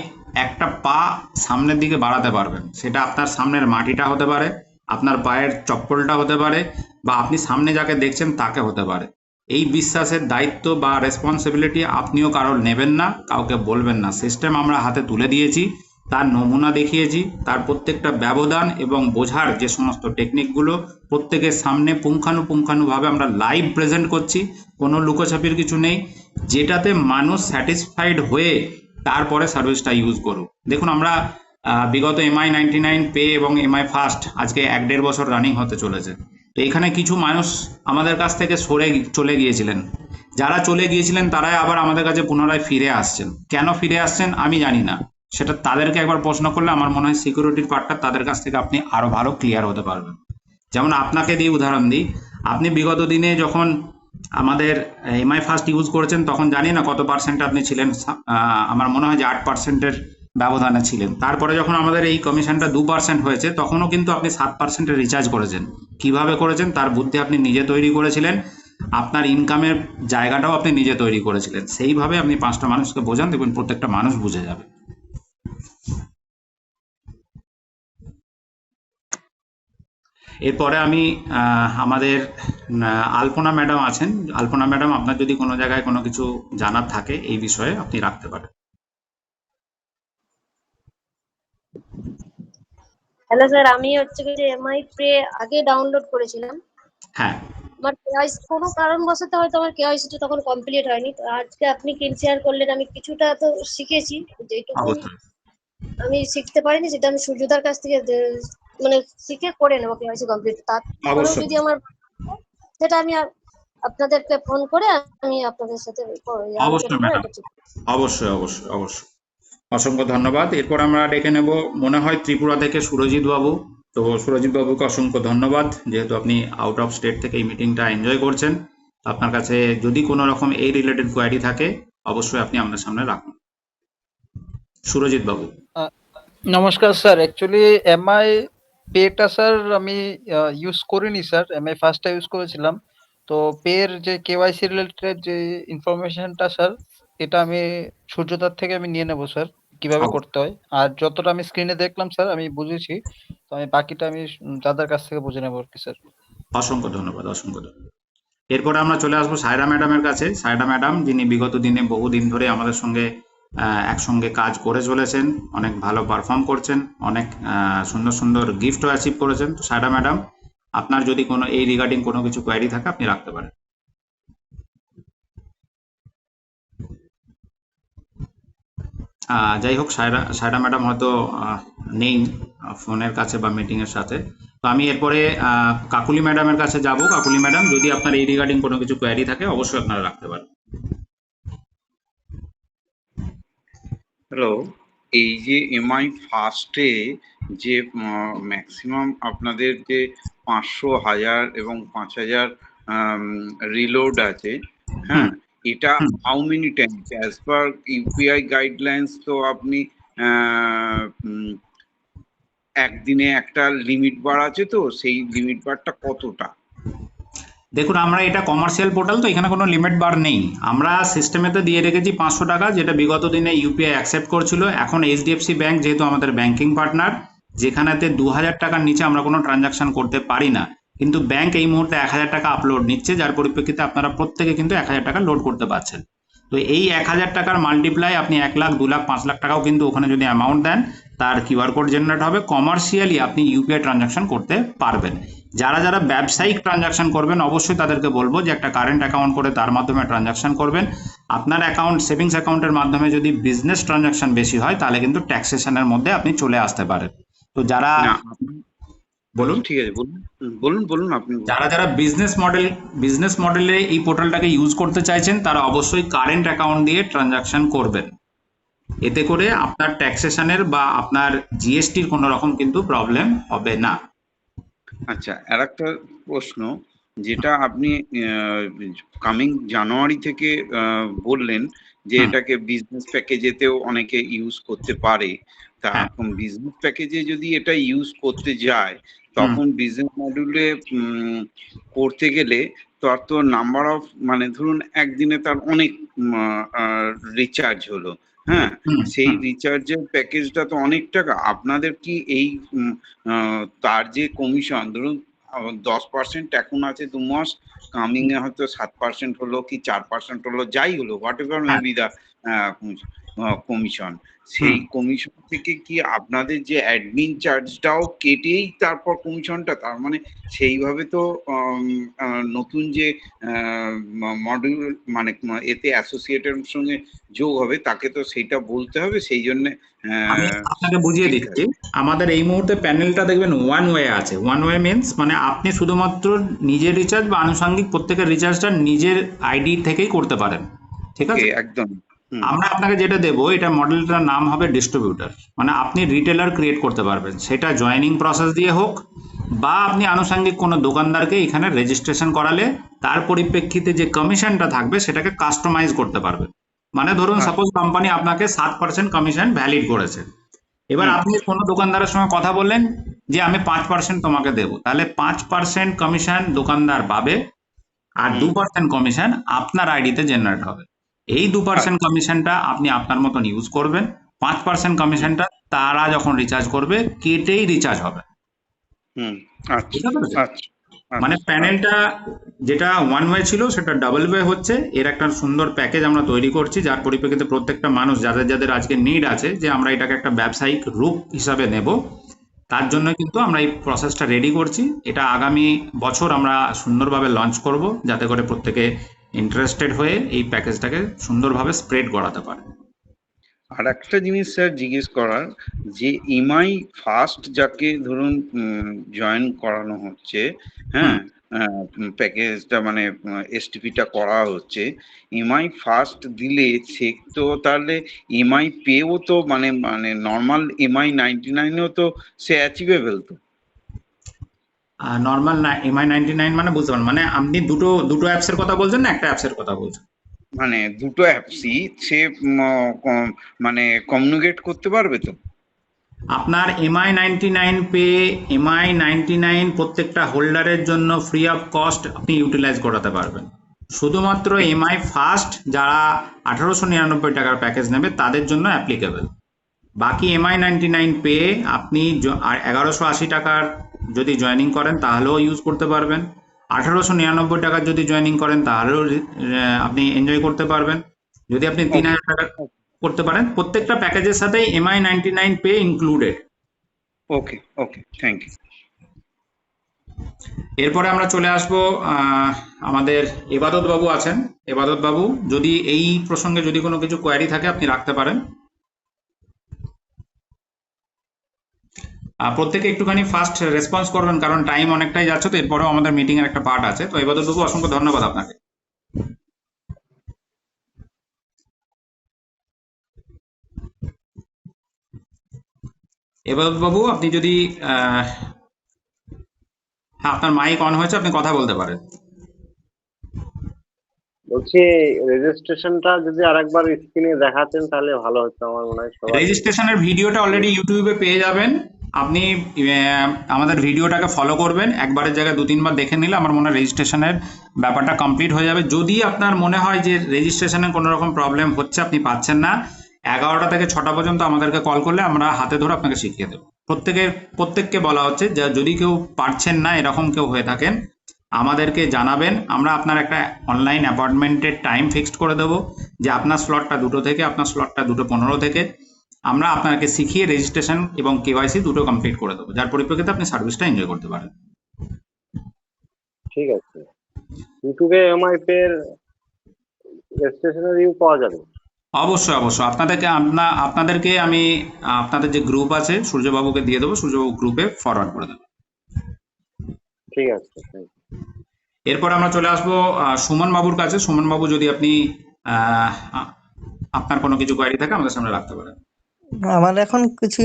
একটা পা সামনের দিকে বাড়াতে পারবেন। সেটা আপনার সামনের মাটিটা হতে পারে, আপনার পায়ের চপ্পলটা হতে পারে, বা আপনি সামনে যাকে দেখছেন তাকে হতে পারে। এই বিশ্বাসের দায়িত্ব বা রেসপন্সিবিলিটি আপনিও কারোর নেবেন না, কাউকে বলবেন না। সিস্টেম আমরা হাতে তুলে দিয়েছি, তার নমুনা দেখিয়েছি, তার প্রত্যেকটা ব্যবধান এবং বোঝার যে সমস্ত টেকনিকগুলো প্রত্যেকের সামনে পুঙ্খানুপুঙ্খানুভাবে আমরা লাইভ প্রেজেন্ট করছি। কোনো লুকোছাপির কিছু নেই, যেটাতে মানুষ স্যাটিসফাইড হয়ে তারপরে সার্ভিসটা ইউজ করুক। দেখুন, আমরা বিগত MI99 পে এবং এমআই ফার্স্ট আজকে 1-1.5 বছর রানিং হতে চলেছে। তো এখানে কিছু মানুষ আমাদের কাছ থেকে সরে চলে গিয়েছিলেন। যারা চলে গিয়েছিলেন তারাই আবার আমাদের কাছে পুনরায় ফিরে আসছেন। কেন ফিরে আসছেন আমি জানি না, সেটা তাদেরকে একবার প্রশ্ন করলে আমার মনে হয় সিকিউরিটির পার্টটা তাদের কাছ থেকে আপনি আরো ভালো ক্লিয়ার হতে পারবেন। যেমন আপনাকে দিয়ে উদাহরণ দিই, আপনি বিগত দিনে যখন আমাদের এমআই ফার্স্ট ইউজ করেছেন তখন জানি না কত পার্সেন্ট আপনি ছিলেন, আমার মনে হয় যে 8%-এর ব্যবধানে ছিলেন। তারপরে যখন আমাদের এই কমিশনটা 2% হয়েছে, তখনও কিন্তু আপনি 7%-এর রিচার্জ করেছেন। কিভাবে করেছেন তার বুদ্ধি আপনি নিজে তৈরি করেছিলেন, আপনার ইনকামের জায়গাটাও আপনি নিজে তৈরি করেছিলেন। সেইভাবে আপনি 5টা মানুষকে বোঝান, দেখবেন প্রত্যেকটা মানুষ বুঝে যাবে। এরপরে আমি আমাদের আলপনা ম্যাডাম আছেন। আলপনা ম্যাডাম, আপনার যদি কোনো জায়গায় কোনো কিছু জানার থাকে এই বিষয়ে আপনি রাখতে পারেন। হ্যালো স্যার, আমি হচ্ছে কি যে এমআই পে আগে ডাউনলোড করেছিলাম। হ্যাঁ, আমার কেওয়াইসি কোনো কারণবশত হয়তো আমার কেওয়াইসিটা তখন কমপ্লিট হয়নি। তো আজকে আপনি শেয়ার করলেন, আমি কিছুটা তো শিখেছি। যেটুকু অবশ্যই আমি শিখতে পারিনি সেটা আমি সূর্যদার কাছ থেকে মানে শিখে করে নেবো কেওয়াইসি কমপ্লিট। তারপরেও অবশ্যই যদি আমার সেটা আমি আপনাদেরকে ফোন করে আমি আপনাদের সাথে আলোচনা অবশ্যই করে ম্যাডাম, এটা ঠিক করবো। অবশ্যই অবশ্যই অবশ্যই। অসংখ্য ধন্যবাদ। এরপর আমরা ডেকে নেব মনে হয় ত্রিপুরা থেকে সুরজিৎ বাবু। তো সুরজিৎ বাবুকে অসংখ্য ধন্যবাদ, যেহেতু আপনি আউট অফ স্টেট থেকে এই মিটিংটা এনজয় করছেন। আপনার কাছে যদি কোনো রকম এই রিলেটেড কোয়ারি থাকে অবশ্যই আপনি আমাদের সামনে রাখুন। সুরজিৎ বাবু। নমস্কার স্যার, অ্যাকচুয়ালি এমআই পেটা স্যার আমি ইউজ করিনি স্যার, এমআই ফার্স্টটা ইউজ করেছিলাম। তো পের যে কেওয়াইসি রিলেটেড যে ইনফরমেশনটা স্যার, এটা আমি সূর্যদার থেকে আমি নিয়ে নেব স্যার, কিভাবে করতে হয়। আর যতটা আমি স্ক্রিনে দেখলাম স্যার আমি বুঝেছি, তো আমি বাকিটা আমি দাদার কাছ থেকে বুঝে নেবো আর কি স্যার। অসংখ্য ধন্যবাদ, অসংখ্য ধন্যবাদ। এরপরে আমরা চলে আসবো সায়রা ম্যাডামের কাছে। সায়রা ম্যাডাম, যিনি বিগত দিনে বহুদিন ধরে আমাদের সঙ্গে একসঙ্গে কাজ করে চলেছেন, অনেক ভালো পারফর্ম করছেন, অনেক সুন্দর সুন্দর গিফটও অ্যাচিভ করেছেন। তো সায়রা ম্যাডাম, আপনার যদি কোনো এই রিগার্ডিং কোনো কিছু কোয়ারি থাকে আপনি রাখতে পারেন। যাই হোক, সায়রা ম্যাডাম হয়তো নেই ফোনের কাছে বা মিটিং এর সাথে। তো আমি এরপরে কাকুলি ম্যাডামের কাছে যাব। কাকুলি ম্যাডাম, যদি আপনার এই রিগার্ডিং কোনো কিছু কোয়ারি থাকে অবশ্যই আপনারা রাখতে পারেন। হ্যালো, এই যে এমআই ফার্স্টে যে ম্যাক্সিমাম আপনাদের যে 500, 1000 এবং 5000 রিলোড আছে, হ্যাঁ, এটা how many Times as per UPI guidelines? তো আপনি একদিনে একটা লিমিট বার আছে, তো সেই লিমিট বারটা কতটা? দেখুন, আমরা এটা কমার্শিয়াল পোর্টাল, তো এখানে কোনো লিমিট বার নেই। আমরা সিস্টেমেতে দিয়ে রেখেছি 500 টাকা, যেটা বিগত দিনে ইউপিআই অ্যাকসেপ্ট করছিল। এখন এইচডিএফসি ব্যাংক যেহেতু আমাদের ব্যাংকিং পার্টনার, যেখানেতে 2000 টাকার নিচে আমরা কোনো ট্রানজাকশন করতে পারি না, কিন্তু ব্যাংক এই মুহূর্তে 1000 টাকা আপলোড নিচ্ছে, যার পরিপ্রেক্ষিতে আপনারা প্রত্যেকে কিন্তু 1000 টাকা লোড করতে পারছেন। তো এই 1000 টাকার মাল্টিপ্লাই আপনি 1 লাখ, 2 লাখ, 5 লাখ টাকাও কিন্তু ওখানে যদি অ্যামাউন্ট দেন, তার কিউআর কোড জেনারেট হবে। কমার্শিয়ালি আপনি ইউপিআই ট্রানজাকশন করতে পারবেন। যারা যারা ব্যবসায়িক ট্রানজাকশন করবেন অবশ্যই তাদেরকে বলবো যে একটা কারেন্ট অ্যাকাউন্ট করে তার মাধ্যমে ট্রানজাকশন করবেন। আপনার অ্যাকাউন্ট, সেভিংস অ্যাকাউন্টের মাধ্যমে যদি বিজনেস ট্রানজাকশন বেশি হয় তাহলে কিন্তু ট্যাক্সেশনের মধ্যে আপনি চলে আসতে পারেন। তো যারা বলুন, ঠিক আছে, বলুন বলুন আপনি। যারা যারা বিজনেস মডেলে এই পোর্টালটাকে ইউজ করতে চাইছেন তারা অবশ্যই কারেন্ট অ্যাকাউন্ট দিয়ে ট্রানজাকশন করবেন। এতে করে আপনার ট্যাক্সেশনের বা আপনার জিএসটির কোনো রকম কিন্তু প্রবলেম হবে না। আচ্ছা, আর একটা প্রশ্ন, যেটা আপনি কামিং জানুয়ারি থেকে বললেন যে এটাকে বিজনেস প্যাকেজেতেও অনেকে ইউজ করতে পারে। তা এখন বিজনেস প্যাকেজে যদি এটা ইউজ করতে যায়, তখন বিজনেস মডিউলে করতে গেলে তার তো নাম্বার অফ, মানে ধরুন একদিনে তার অনেক রিচার্জ হলো, হ্যাঁ, সেই রিচার্জের প্যাকেজটা তো অনেক টাকা। আপনাদের কি এই তার যে কমিশন, ধরুন 10% এখন আছে 2 মাস, কামিং এ হয়তো 7% হলো কি 4% হলো, যাই হলো, whatever may be the commission, সেই কমিশন থেকে কি আপনাদের যে অ্যাডমিন চার্জটাও কেটেই তারপর কমিশনটা? তার মানে সেইভাবে তো নতুন যে মডিউল, মানে এতে অ্যাসোসিয়েটের সঙ্গে যোগ হবে, তাকে তো সেইটা বলতে হবে। সেই জন্য আপনাকে বুঝিয়ে দিচ্ছি, আমাদের এই মুহূর্তে প্যানেলটা দেখবেন ওয়ান ওয়ে আছে। ওয়ান ওয়ে মিনস মানে আপনি শুধুমাত্র নিজের রিচার্জ বা আনুষঙ্গিক প্রত্যেকের রিচার্জটা নিজের আইডি থেকেই করতে পারেন, ঠিক আছে? একদম। আমরা আপনাকে যেটা দেবো, এটা মডেলটার নাম হবে ডিস্ট্রিবিউটর, মানে আপনি রিটেলার ক্রিয়েট করতে পারবেন, সেটা জয়েনিং প্রসেস দিয়ে হোক বা আপনি আনুষঙ্গিক কোনো দোকানদারকে এখানে রেজিস্ট্রেশন করালে তার পরিপ্রেক্ষিতে যে কমিশনটা থাকবে সেটাকে কাস্টমাইজ করতে পারবেন। মানে ধরুন সাপোজ কোম্পানি আপনাকে 7% কমিশন ভ্যালিড করেছে, এবার আপনি কোনো দোকানদারের সঙ্গে কথা বললেন যে আমি 5% তোমাকে দেবো, তাহলে 5% কমিশন দোকানদার পাবে আর 2% কমিশন আপনার আইডিতে জেনারেট হবে। এই 2% কমিশনটা আপনি আপনার মতন ইউজ করবেন, 5% কমিশনটা তারা যখন রিচার্জ করবে কেটেই রিচার্জ হবে। মানে প্যানেলটা যেটা ওয়ান ওয়ে ছিল সেটা ডাবল ওয়ে হচ্ছে। এর একটা সুন্দর প্যাকেজ আমরা তৈরি করছি, যার পরিপ্রেক্ষিতে প্রত্যেকটা মানুষ যাদের যাদের আজকে নিড আছে যে আমরা এটাকে একটা ব্যবসায়িক রূপ হিসাবে নেব, তার জন্য কিন্তু আমরা এই প্রসেসটা রেডি করছি। এটা আগামী বছর আমরা সুন্দরভাবে লঞ্চ করব, যাতে করে প্রত্যেকে ইন্টারেস্টেড হয়ে এই প্যাকেজটাকে সুন্দরভাবে স্প্রেড করাতে পারে। আর একটা জিনিস স্যার জিজ্ঞেস করার, যে এমআই ফার্স্ট যাকে ধরুন জয়েন করানো হচ্ছে, হ্যাঁ, প্যাকেজটা মানে এসটিপিটা করা হচ্ছে, এমআই ফার্স্ট দিলে সে তো তাহলে এমআই পেও তো মানে নর্মাল এমআই 99ও তো সে অ্যাচিভেবল তো। নর্মাল না এমআই 99 মানে বুঝতে পারেন, মানে আপনি দুটো অ্যাপসের কথা বলছেন না একটা অ্যাপসের কথা বলছেন? মানে দুটো অ্যাপসই সে মানে কমিউনিকেট করতে পারবে তো? আপনার এমআই 99 পে, এমআই 99 প্রত্যেকটা হোল্ডারের জন্য ফ্রি অফ কস্ট আপনি ইউটিলাইজ করাতে পারবেন। শুধুমাত্র এমআই ফার্স্ট যারা 1899 টাকার প্যাকেজ নেবে তাদের জন্য অ্যাপ্লিকেবল। বাকি এমআই 99 পে আপনি 1180 টাকার যদি জয়েনিং করেন তাহলেও ইউজ করতে পারবেন, 1899 টাকার যদি জয়েনিং করেন তাহলেও আপনি এনজয় করতে পারবেন। যদি আপনি 3000 টাকা করতে পারেন, প্রত্যেকটা প্যাকেজের সাথে EMI 99 pay included. Okay okay, thank you. এরপরে আমরা চলে আসব, আমাদের এবাদত বাবু আছেন। এবাদত বাবু, যদি এই প্রসঙ্গে যদি কোনো কিছু কোয়ারি থাকে আপনি রাখতে পারেন। প্রত্যেকে একটুখানি ফাস্ট রেসপন্স করবেন, কারণ টাইম অনেকটাই যাচ্ছে, তো এরপরেও আমাদের মিটিং এর একটা পার্ট আছে। তো এবাদত বাবু, অসংখ্য ধন্যবাদ আপনাকে। এবাদত বাবু, আপনি যদি হ্যাঁ, আপনার মাইক অন হয়েছে, আপনি কথা বলতে পারেন। বলছি রেজিস্ট্রেশনটা যদি আরেকবার স্ক্রিনে দেখাতেন তাহলে ভালো হতো, আমার মনে হয় সবাই। রেজিস্ট্রেশনের ভিডিওটা অলরেডি ইউটিউবে পেয়ে যাবেন। আপনি আমাদের ভিডিওটাকে ফলো করবেন, একবারের জায়গায় 2-3 বার দেখে নিলে আমার মনে হয় রেজিস্ট্রেশনের ব্যাপারটা কমপ্লিট হয়ে যাবে। যদি আপনার মনে হয় যে রেজিস্ট্রেশনে কোনো রকম প্রবলেম হচ্ছে, আপনি পাচ্ছেন না, 11টা থেকে 6টা পর্যন্ত আমাদেরকে কল করলে আমরা হাতে ধরে আপনাকে শিখিয়ে দেবো। প্রত্যেককে বলা হচ্ছে যে যদি কেউ পারছেন না, এরকম কেউ হয়ে থাকেন, আমাদেরকে জানাবেন। আমরা আপনার একটা অনলাইন অ্যাপয়েন্টমেন্টের টাইম ফিক্সড করে দেবো, যে আপনার স্লটটা 2টো থেকে, আপনার স্লটটা 2:15 থেকে। আমরা আপনাকে শিখিয়ে রেজিস্ট্রেশন এবং কেওয়াইসি দুটো কমপ্লিট করে দেবো, যার পরিপ্রেক্ষিতে আপনি সার্ভিসটা এনজয় করতে পারেন। ঠিক আছে, ইউটিউবে এমআই এর রেজিস্ট্রেশনের ভিউ পাওয়া যাবে? অবশ্যই অবশ্যই, আপনাদেরকে আমি আপনাদের যে গ্রুপ আছে সূর্যবাবুকে দিয়ে দেবো, সূর্যবাবু গ্রুপে ফরওয়ার্ড করে দেবো। ঠিক আছে। এরপর আমরা চলে আসবো সুমন বাবুর কাছে। সুমন বাবু, যদি আপনি আপনার কোনো কিছু কোয়ারি থাকে আমাদের সামনে রাখতে পারেন। আমার এখন কিছু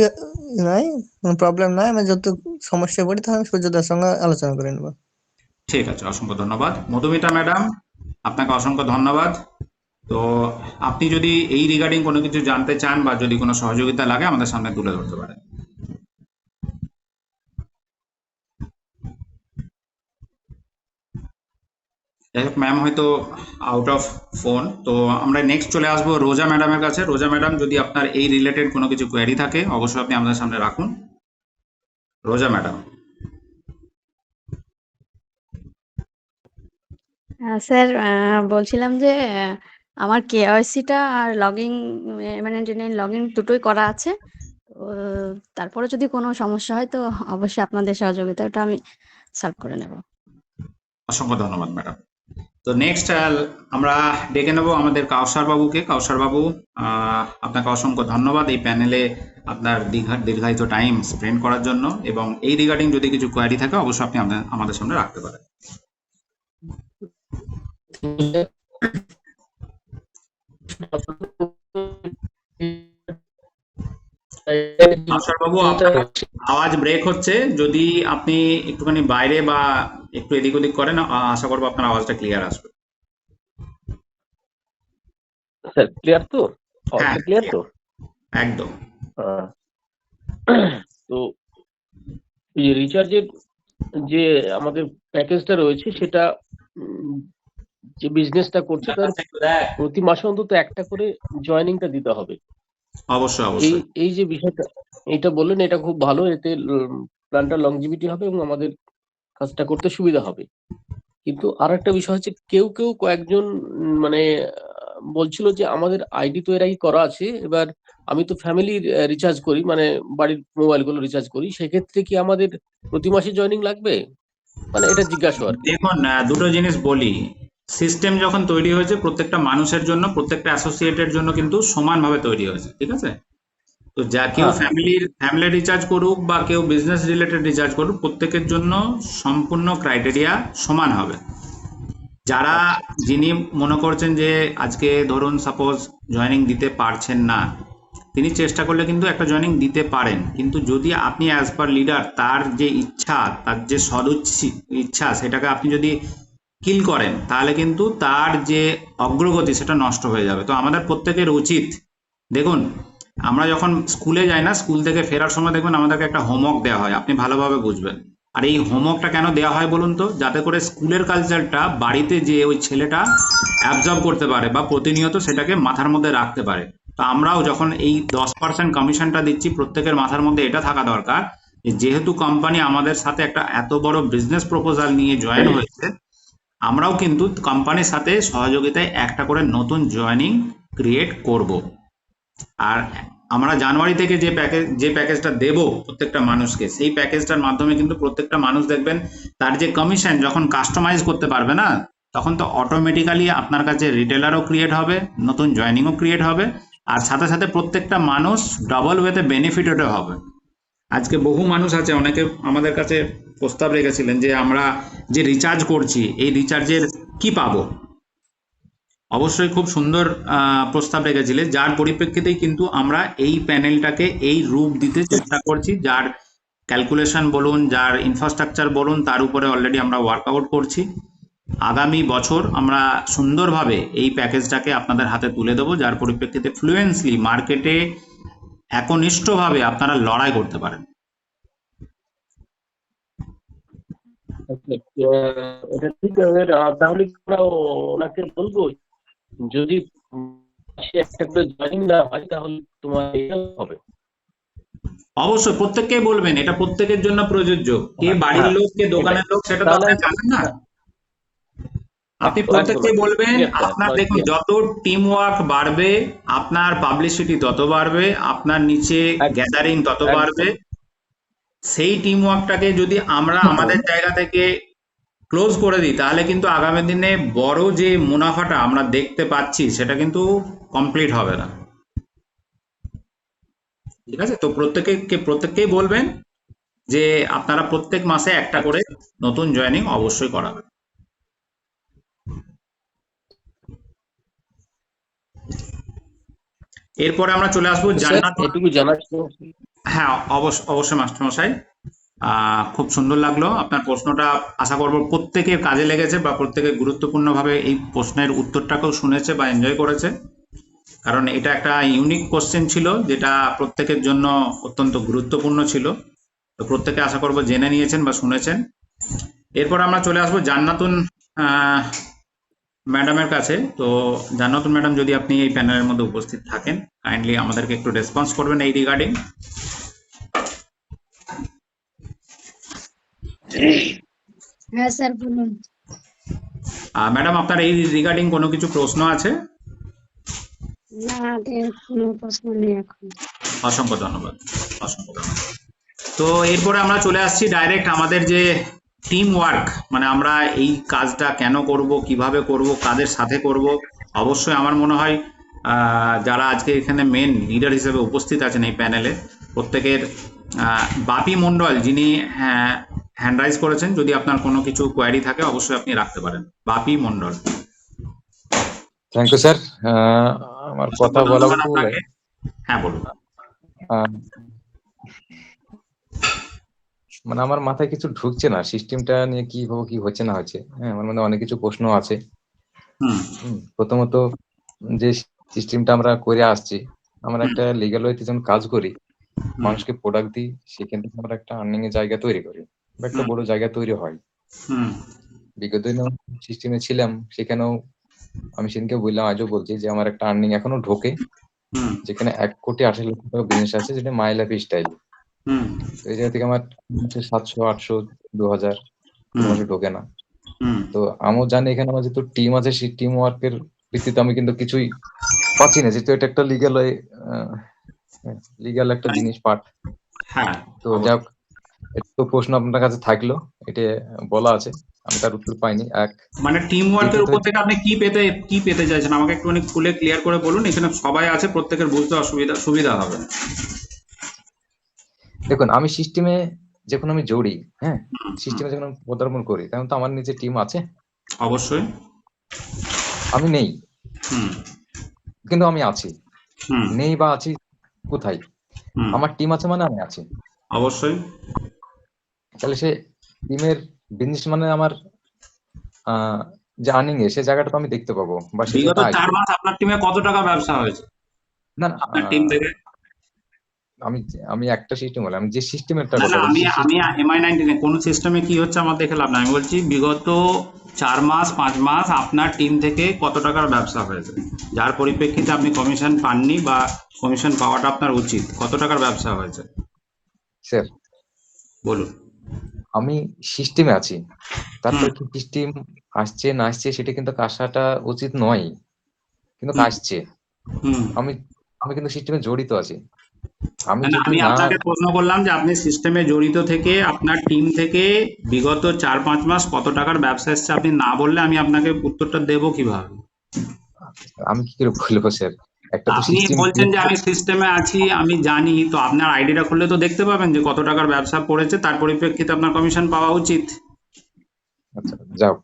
নাই, কোনো প্রবলেম নাই। আমি যত সমস্যায় পড়ি তখন সূর্যদার সঙ্গে আলোচনা করে নেবো। ঠিক আছে, অসংখ্য ধন্যবাদ। মধুমিতা ম্যাডাম, আপনাকে অসংখ্য ধন্যবাদ। তো আপনি যদি এই রিগার্ডিং কোনো কিছু জানতে চান বা যদি কোনো সহযোগিতা লাগে আমাদের সামনে তুলে ধরতে পারেন। যাই হোক, ম্যাম হয়তো আউট অফ ফোন। তো আমরা নেক্সট চলে আসবো রোজা ম্যাডামের কাছে। রোজা ম্যাডাম, যদি আপনার এই রিলেটেড কোনো কিছু কোয়ারি থাকে অবশ্যই আপনি আমাদের সামনে রাখুন। রোজা ম্যাডাম। স্যার, বলছিলাম যে আমার কেওয়াইসিটা আর মানে লগ ইন দুটোই করা আছে। তো তারপরে যদি কোনো সমস্যা হয় তো অবশ্যই আপনাদের সহযোগিতাটা আমি সলভ করে নেব। অসংখ্য ধন্যবাদ ম্যাডাম। তো নেক্সট আমরা ডেকে নেব আমাদের কাউসার বাবুকে। কাউসার বাবু, আপনাকে অসংখ্য ধন্যবাদ এই প্যানেলে আপনার দীর্ঘায়িত টাইম স্পেন্ড করার জন্য, এবং এই রিগার্ডিং যদি কিছু কোয়ারি থাকে অবশ্যই আপনি আমাদের সামনে রাখতে পারেন। কাউসার বাবু, আপনার আওয়াজ ব্রেক হচ্ছে, যদি আপনি একটুখানি বাইরে বা একটু এদিক ওদিক করেন আশা করবো আপনার আওয়াজটা ক্লিয়ার আসবে। স্যার ক্লিয়ার তো? হ্যাঁ, ক্লিয়ার তো একদম। তো এই রিচার্জের যে আমাদের প্যাকেজটা রয়েছে সেটা যে বিজনেসটা করছে তার প্রতি মাসে অন্তত একটা করে জয়েনিংটা দিতে হবে। অবশ্যই অবশ্যই। এই যে বিষয়টা এটা বললেন, এটা খুব ভালো। এতে প্ল্যানটা লংজিভিটি হবে এবং আমাদের কাজটা করতে সুবিধা হবে। কিন্তু আর একটা বিষয় হচ্ছে, কেউ কয়েকজন মানে বলছিল যে আমাদের আইডি তো এর আগে করা আছে, এবার আমি তো ফ্যামিলি রিচার্জ করি, মানে বাড়ির মোবাইলগুলো রিচার্জ করি, সেক্ষেত্রে কি আমাদের প্রতি মাসে জয়েনিং লাগবে? মানে এটা জিজ্ঞাসা আর কি। দেখুন দুটো জিনিস বলি। সিস্টেম যখন তৈরি হয়েছে প্রত্যেকটা মানুষের জন্য, প্রত্যেকটা অ্যাসোসিয়েটের জন্য কিন্তু সমানভাবে তৈরি হয়েছে, ঠিক আছে? তো যা কেউ হ্যাঁ। ফ্যামিলি রিচার্জ করুক বা কেউ বিজনেস রিলেটেড রিচার্জ করুক, প্রত্যেকের জন্য সম্পূর্ণ ক্রাইটেরিয়া সমান হবে। যারা যিনি মনে করছেন যে আজকে ধরুন সাপোজ জয়েনিং দিতে পারছেন না, তিনি চেষ্টা করলে কিন্তু একটা জয়েনিং দিতে পারেন, কিন্তু যদি আপনি অ্যাজ পার লিডার তার যে ইচ্ছা, তার যে ইচ্ছা সেটাকে আপনি যদি কিল করেন, তাহলে কিন্তু তার যে অগ্রগতি সেটা নষ্ট হয়ে যাবে। তো আমাদের প্রত্যেকের উচিত, দেখুন আমরা যখন স্কুলে যাই না, স্কুল থেকে ফেরার সময় দেখবেন আমাদেরকে একটা হোমওয়ার্ক দেওয়া হয়, আপনি ভালোভাবে বুঝবেন। আর এই হোমওয়ার্কটা কেন দেওয়া হয় বলুন তো? যাতে করে স্কুলের কালচারটা বাড়িতে যে ওই ছেলেটা অ্যাবজর্ব করতে পারে বা প্রতিনিয়ত সেটাকে মাথার মধ্যে রাখতে পারে। তো আমরাও যখন এই 10% কমিশনটা দিচ্ছি, প্রত্যেকের মাথার মধ্যে এটা থাকা দরকার যে যেহেতু কোম্পানি আমাদের সাথে একটা এত বড় বিজনেস প্রপোজাল নিয়ে জয়েন হয়েছে, আমরাও কিন্তু কোম্পানির সাথে সহযোগিতায় একটা করে নতুন জয়েনিং ক্রিয়েট করব। আর আমরা জানুয়ারি থেকে যে প্যাকেজটা দেব প্রত্যেকটা মানুষকে, সেই প্যাকেজটার মাধ্যমে কিন্তু প্রত্যেকটা মানুষ দেখবেন তার যে কমিশন যখন কাস্টমাইজ করতে পারবে না, তখন তো অটোমেটিক্যালি আপনার কাছে রিটেলারও ক্রিয়েট হবে, নতুন জয়েনিংও ক্রিয়েট হবে, আর সাথে সাথে প্রত্যেকটা মানুষ ডাবল ওয়েতে বেনিফিটেডও হবে। আজকে বহু মানুষ আছে, অনেকে আমাদের কাছে প্রস্তাব রেখেছিলেন যে আমরা যে রিচার্জ করছি এই রিচার্জের কি পাবো। অবশ্যই খুব সুন্দর প্রস্তাব রেখেছিলেন, যার পরিপ্রেক্ষিতেই কিন্তু আমরা এই প্যানেলটাকে এই রূপ দিতে চেষ্টা করছি, যার ক্যালকুলেশন বলুন, যার ইনফ্রাস্ট্রাকচার বলুন, তার উপরে অলরেডি আমরা ওয়ার্কআউট করছি। আগামী বছর আমরা সুন্দরভাবে এই প্যাকেজটাকে আপনাদের হাতে তুলে দেবো, যার পরিপ্রেক্ষিতে ফ্লুয়েন্সলি মার্কেটে একনিষ্ঠভাবে আপনারা লড়াই করতে পারেন। এটা ঠিক আছে, তাহলে আমরা ওনাকে বলবো যদি মাসে একটা করে জয়েনিং না হয় তাহলে তোমার এটা হবে। অবশ্যই প্রত্যেককেই বলবেন, এটা প্রত্যেকের জন্য প্রযোজ্য। কে বাড়ির লোক কে দোকানের লোক সেটা তো আপনি জানেন না। আপনি প্রত্যেককে বলবেন, আপনার দেখুন যত টিম ওয়ার্ক বাড়বে আপনার পাবলিসিটি তত বাড়বে, আপনার নিচে গ্যাদারিং তত বাড়বে। সেই টিম ওয়ার্কটাকে যদি আমরা আমাদের জায়গা থেকে ক্লোজ করে দিই, তাহলে কিন্তু আগামী দিনে বড় যে মুনাফাটা আমরা দেখতে পাচ্ছি সেটা কিন্তু কমপ্লিট হবে না, ঠিক আছে? তো প্রত্যেককেই বলবেন যে আপনারা প্রত্যেক মাসে একটা করে নতুন জয়েনিং অবশ্যই করাবেন। এরপরে আমরা চলে আসবো জান্নাত। এটুকু জানার। হ্যাঁ অবশ্যই মাস্টারমশাই, খুব সুন্দর লাগলো আপনার প্রশ্নটা। আশা করব প্রত্যেকের কাজে লেগেছে বা প্রত্যেকে গুরুত্বপূর্ণভাবে এই প্রশ্নের উত্তরটাকেও শুনেছে বা এনজয় করেছে, কারণ এটা একটা ইউনিক কোশ্চেন ছিল যেটা প্রত্যেকের জন্য অত্যন্ত গুরুত্বপূর্ণ ছিল। তো প্রত্যেকে আশা করব জেনে নিয়েছেন বা শুনেছেন। এরপর আমরা চলে আসবো জান্নাতুন ম্যাডামের কাছে। তো জান্নাতুন ম্যাডাম, যদি আপনি এই প্যানেলের মধ্যে উপস্থিত থাকেন, কাইন্ডলি আমাদেরকে একটু রেসপন্স করবেন এই রিগার্ডিং। হ্যাঁ স্যার বলুন। ম্যাডাম, আপনার এই রিগার্ডিং কোনো কিছু প্রশ্ন আছে? না, কোনো প্রশ্ন নেই এখন। অসংখ্য ধন্যবাদ, অসংখ্য ধন্যবাদ। তো এরপরে আমরা চলে আসছি ডাইরেক্ট আমাদের যে টিম ওয়ার্ক, মানে আমরা এই কাজটা কেন করব, কিভাবে করব, কাদের সাথে করব। অবশ্যই আমার মনে হয় যারা আজকে এখানে মেন লিডার হিসেবে উপস্থিত আছেন এই প্যানেলে, প্রত্যেকের বাপি মণ্ডল যিনি হ্যান্ড রাইজ করেছেন, যদি আপনার কোনো কিছু কোয়ারি থাকে অবশ্যই আপনি রাখতে পারেন। Bapi Mondal. Thank you sir. আমার কথা বলা আপনাকে। হ্যাঁ বলুন। মানে আমার মাথায় কিছু ঢুকছে না, সিস্টেমটা নিয়ে কিভাবে কি হচ্ছে না হচ্ছে। হ্যাঁ, আমার মধ্যে অনেক কিছু প্রশ্ন আছে। প্রথমত যে সিস্টেমটা আমরা করে আসছি, আমরা একটা লিগ্যাল ওয়েতে যখন কাজ করি, মানুষকে প্রোডাক্ট দিই, সেখান থেকে আমরা একটা আর্নিং এর জায়গা তৈরি করি বা একটা বড় জায়গা তৈরি হয়। বিগত দিনে সিস্টেমে ছিলাম, সেখানেও আমি সেদিনকে বললাম, আজও বলছি যে আমার একটা আর্নিং এখনো ঢোকে, যেখানে 1,80,00,000 টাকা বিজনেস আছে, যেটা মাই লাইফ স্টাইল। এই জায়গা থেকে আমার 700, 800, 2,000 মাসে ঢোকে না। তো আমিও জানি এখানে আমার যেহেতু টিম আছে, সেই টিম ওয়ার্কের ভিত্তিতে আমি কিন্তু কিছুই পাচ্ছি না, যেহেতু এটা একটা লিগ্যাল একটা জিনিস পার্ট। হ্যাঁ, তো যাই হোক, একটু প্রশ্ন আপনার কাছে থাকলো, এটা বলা আছে, আমি তার উত্তর পাইনি। মানে টিম ওয়ার্কের দ্বিতীয়ত উপর থেকে আপনি কি পেতে চাইছেন আমাকে একটুখানি খুলে ক্লিয়ার করে বলুন, এখানে সবাই আছে, প্রত্যেকের বুঝতে সুবিধা হবে। দেখুন, আমি সিস্টেমে যখন আমি জড়ি, হ্যাঁ, সিস্টেমে যখন আমি পদার্পণ করি, তখন তো আমার নিজের টিম আছে। অবশ্যই। আমি নেই, হুম কিন্তু আমি আছি। হুম নেই বা আছি কোথায়? হুম আমার টিম আছে মানে আমি আছি। অবশ্যই। তাহলে সে টিমের বিজনেস মানে আমার যে আর্নিং সে জায়গাটা তো আমি দেখতে পাবো, বা সে বিগত জায়গাটা 4 আসবে। মাস আপনার টিমে কত টাকা ব্যবসা হয়েছে না না, আপনার টিম থেকে? আমি আমি একটা সিস্টেম বলে, আমি যে সিস্টেমেরটা না কথা না, বলছি, আমি MI19 কোন সিস্টেমে কি হচ্ছে আমার দেখে লাভ নাই, আমি বলছি বিগত 4 মাস 5 মাস আপনার টিম থেকে কত টাকার ব্যবসা হয়েছে, যার পরিপ্রেক্ষিতে আপনি কমিশন পাননি বা কমিশন পাওয়াটা আপনার উচিত, কত টাকার ব্যবসা হয়েছে স্যার বলুন। আমি সিস্টেমে আছি, তারপরে কি সিস্টেম আসছে না আসছে সেটা কিন্তু আসাটা উচিত নয়, কিন্তু আসছে। আমি আমি কিন্তু সিস্টেমে জড়িত আছি। আমি না, যদি আমি না, আপনাকে প্রশ্ন করলাম যে আপনি সিস্টেমে জড়িত থেকে আপনার টিম থেকে বিগত 4-5 মাস কত টাকার ব্যবসা এসছে, আপনি না বললে আমি আপনাকে উত্তরটা দেবো কিভাবে? আমি কি করে বলবো স্যার? একটা তো আপনি সিস্টেম বলছেন যে আমি সিস্টেমে আছি, আমি জানি, তো আপনার আইডিটা খুললে তো দেখতে পাবেন যে কত টাকার ব্যবসা পড়েছে, তার পরিপ্রেক্ষিতে আপনার কমিশন পাওয়া উচিত। আচ্ছা যাও,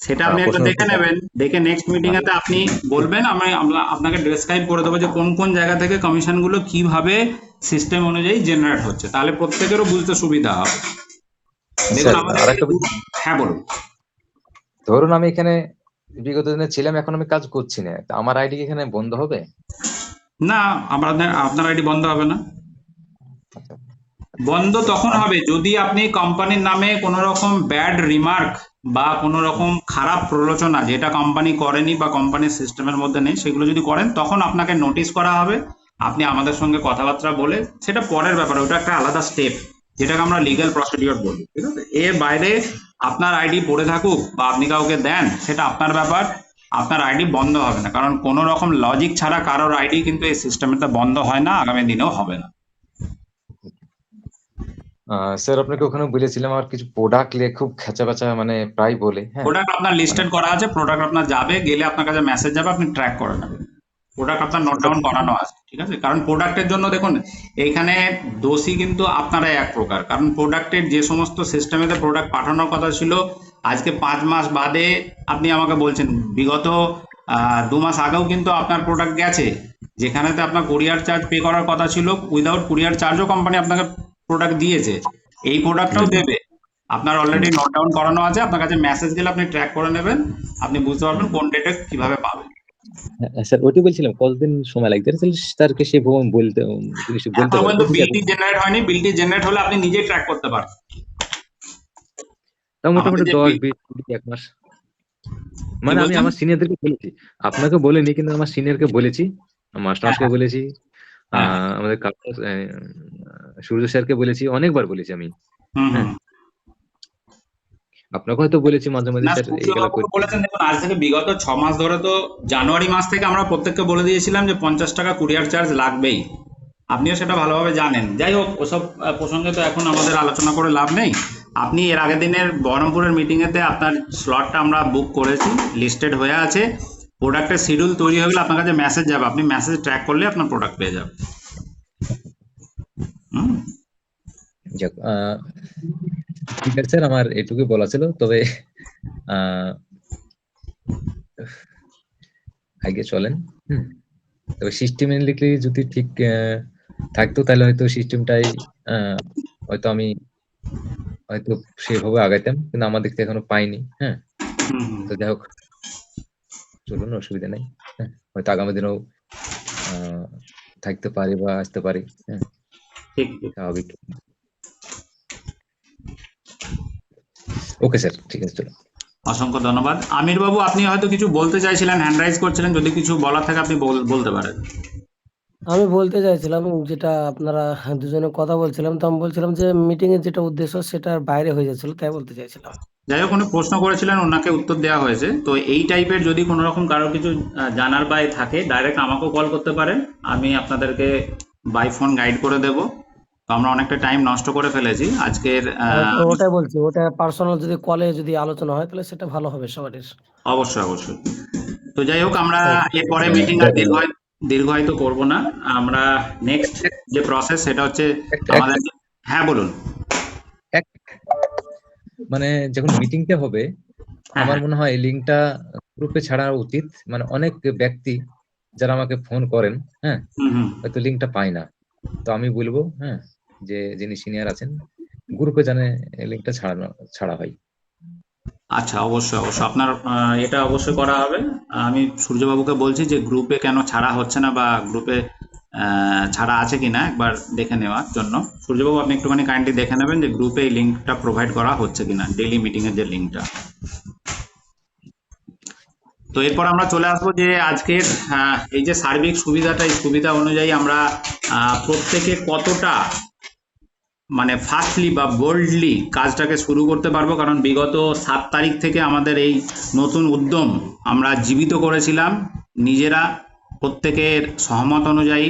সেটা আপনি একটু দেখে নেবেন, দেখে নেক্সট মিটিং এতে আপনি বলবেন, আমি আপনাকে ডেসক্রাইব করে দেবো যে কোন কোন জায়গা থেকে কমিশন গুলো কিভাবে সিস্টেম অনুযায়ী জেনারেট হচ্ছে, তাহলে প্রত্যেকেরও বুঝতে সুবিধা হবে। দেখুন আমাদের হ্যাঁ বলুন। ধরুন আমি এখানে বিগত দিনে ছিলাম, এখন আমি কাজ করছি না, তা আমার আইডি এখানে বন্ধ হবে? না, আপনার আইডি বন্ধ হবে না। বন্ধ তখন হবে যদি আপনি কোম্পানির নামে কোনো রকম ব্যাড রিমার্ক বা কোনো রকম খারাপ প্ররোচনা, যেটা কোম্পানি করেনি বা কোম্পানির সিস্টেমের মধ্যে নেই, সেগুলো যদি করেন তখন আপনাকে নোটিশ করা হবে। আপনি আমাদের সঙ্গে কথাবার্তা বলে, সেটা পরের ব্যাপার, ওটা একটা আলাদা স্টেপ, যেটাকে আমরা লিগ্যাল প্রসিডিওর বলি, ঠিক আছে? এর বাইরে আপনার আইডি পড়ে থাকুক বা আপনি কাউকে দেন, সেটা আপনার ব্যাপার, আপনার আইডি বন্ধ হবে না, কারণ কোনো রকম লজিক ছাড়া কারোর আইডি কিন্তু এই সিস্টেমটা বন্ধ হয় না, আগামী দিনেও হবে না। স্যার আপনাকে ওখানে বলেছিলাম আমার কিছু প্রোডাক্ট নিয়ে খুব খেচা বেচা মানে প্রায় বলে, হ্যাঁ, প্রোডাক্ট আপনার লিস্টেড করা আছে, প্রোডাক্ট আপনার যাবে, গেলে আপনার কাছে মেসেজ যাবে, আপনি ট্র্যাক করে নেবেন, প্রোডাক্ট আপনার নোট ডাউন করানো আছে, ঠিক আছে? কারণ প্রোডাক্টের জন্য দেখুন এইখানে দোষী কিন্তু আপনারাই এক প্রকার, কারণ প্রোডাক্টের যে সমস্ত সিস্টেমেতে প্রোডাক্ট পাঠানোর কথা ছিল, আজকে 5 মাস বাদে আপনি আমাকে বলছেন বিগত 2 মাস আগেও কিন্তু আপনার প্রোডাক্ট গেছে, যেখানেতে আপনার কুরিয়ার চার্জ পে করার কথা ছিল, উইদাউট কুরিয়ার চার্জও কোম্পানি আপনাকে প্রোডাক্ট দিয়েছে, এই প্রোডাক্টটাও দেবে, আপনার অলরেডি নোট ডাউন করানো আছে, আপনার কাছে মেসেজ গেলে আপনি ট্র্যাক করে নেবেন, আপনি বুঝতে পারবেন কোন ডেটে কিভাবে পাবেন। স্যার ওইটাই বলছিলাম, কতদিন সময় লাগবে স্যারকে সে বলতে এখন পর্যন্ত বিলটি জেনারেট হয়নি, বিলটি জেনারেট হলে আপনি নিজেই ট্র্যাক করতে পারবেন। মোটামুটি 10-20 এক মাস, মানে আমি আমার সিনিয়রদেরকে বলেছি, আপনাকে বলিনি, কিন্তু আমার সিনিয়রকে বলেছি, মাস্টারকে বলেছি, আমাদের সূর্য স্যারকে বলেছি, অনেকবার বলেছি আমি, হ্যাঁ, আপনাকে হয়তো বলেছি মাঝে মাঝে স্যার এইগুলা বলেছেন। দেখুন আজ থেকে বিগত 6 মাস ধরে তো জানুয়ারি মাস থেকে আমরা প্রত্যেককে বলে দিয়েছিলাম যে 50 টাকা কুরিয়ার চার্জ লাগবেই, আপনিও সেটা ভালোভাবে জানেন। যাই হোক, ওসব প্রসঙ্গে তো এখন আমাদের আলোচনা করে লাভ নেই। আপনি এর আগের দিনের বহরমপুরের মিটিং এতে আপনার স্লটটা আমরা বুক করেছি, লিস্টেড হয়ে আছে, প্রোডাক্টের শিডিউল তৈরি হয়ে গেলে আপনার কাছে মেসেজ যাবে, আপনি মেসেজ ট্র্যাক করলে আপনার প্রোডাক্ট পেয়ে যাবেন। ঠিক আছে স্যার, আমার এটুকুই বলা ছিল, তবে আগে চলেন, তবে সিস্টেমে লিখলে যদি ঠিক থাকতো তাহলে হয়তো সিস্টেমটাই হয়তো আমি হয়তো সেভাবে আগাইতাম, কিন্তু আমার দেখতে এখনো পাইনি, হ্যাঁ, তো যাই হোক চলুন, অসুবিধা নেই, হ্যাঁ, হয়তো আগামী দিনেও থাকতে পারি বা আসতে পারি, হ্যাঁ, স্বাভাবিক। ওকে স্যার, ঠিক আছে, চলো। অসংখ্য ধন্যবাদ। আমির বাবু, আপনি হয়তো কিছু বলতে চাইছিলেন, হ্যান্ড রাইজ করছিলেন, যদি কিছু বলার থাকে আপনি বলতে পারেন। আমি বলতে চাইছিলাম, যেটা আপনারা দুজনে কথা বলছিলাম, তো আমি বলছিলাম যে মিটিং এর যেটা উদ্দেশ্য সেটার বাইরে হয়ে যাচ্ছিল, তাই বলতে চাইছিলাম। যাই হোক, উনি প্রশ্ন করেছিলেন, ওনাকে উত্তর দেওয়া হয়েছে। তো এই টাইপের যদি কোনো রকম কারো কিছু জানার বা থাকে, ডাইরেক্ট আমাকেও কল করতে পারেন, আমি আপনাদেরকে বাই ফোন গাইড করে দেব। তো আমরা অনেকটা টাইম নষ্ট করে ফেলেছি আজকের। ওটাই বলছি, ওটা পার্সোনাল যদি কলে যদি আলোচনা হয় তাহলে সেটা ভালো হবে সবারই। অবশ্যই অবশ্যই। তো যাই হোক, আমরা এরপরে মিটিং আর দীর্ঘায়িত করব না। আমরা নেক্সট যে প্রসেস সেটা হচ্ছে আমাদের। হ্যাঁ বলুন। মানে যখন মিটিংটা হবে, আমার মনে হয় এই লিঙ্কটা গ্রুপে ছাড়া উচিত। মানে অনেক ব্যক্তি যারা আমাকে ফোন করেন, হ্যাঁ, হয়তো লিঙ্কটা পায় না। তো আমি বলবো, হ্যাঁ, যে যিনি সিনিয়র আছেন গ্রুপে জানে লিঙ্কটা ছাড়া হয়। আচ্ছা, অবশ্যই অবশ্যই আপনার এটা অবশ্যই করা হবে। আমি সূর্যবাবুকে বলছি যে গ্রুপে কেন ছাড়া হচ্ছে না বা গ্রুপে ছাড়া আছে কিনা একবার দেখে নেওয়ার জন্য। সূর্যবাবু, আপনি একটুখানি কাইন্ডলি দেখে নেবেন যে গ্রুপে এই লিঙ্কটা প্রোভাইড করা হচ্ছে কিনা, ডেইলি মিটিং এর যে লিঙ্কটা। তো এরপর আমরা চলে আসবো যে আজকের এই যে সার্বিক সুবিধাটা, এই সুবিধা অনুযায়ী আমরা প্রত্যেকে কতটা মানে ফাস্টলি বা বোল্ডলি কাজটাকে শুরু করতে পারবো। কারণ বিগত 7 তারিখ থেকে আমাদের এই নতুন উদ্যম আমরা জীবিত করেছিলাম নিজেরা, প্রত্যেকের সহমত অনুযায়ী।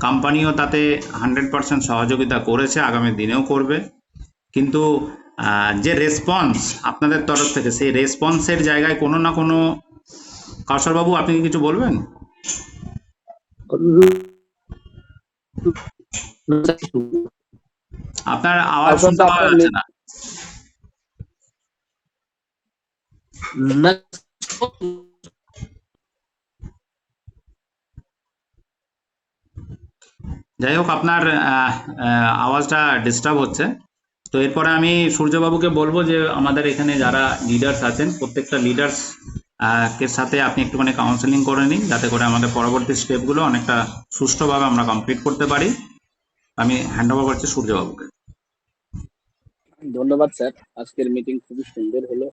কোম্পানিও তাতে 100% সহযোগিতা করেছে, আগামী দিনেও করবে। কিন্তু যে রেসপন্স আপনাদের তরফ থেকে, সেই রেসপন্সের জায়গায় কোনো না কোনো, কাউসারবাবু আপনি কি কিছু বলবেন? আপনার আওয়াজ শুনতে পাওয়া যাচ্ছে না। যাই হোক, আপনার আওয়াজটা ডিস্টার্ব হচ্ছে। তো এরপরে আমি সূর্যবাবুকে বলবো যে আমাদের এখানে যারা লিডার্স আছেন, প্রত্যেকটা লিডার্স কে সাথে আপনি একটুখানি কাউন্সেলিং করে নিন, যাতে করে আমাদের পরবর্তী স্টেপগুলো অনেকটা সুষ্ঠুভাবে আমরা কমপ্লিট করতে পারি। আমি হ্যান্ড ওভার করছি সূর্যবাবুকে। ধন্যবাদ স্যার, আজকের মিটিং খুবই সুন্দর হলো।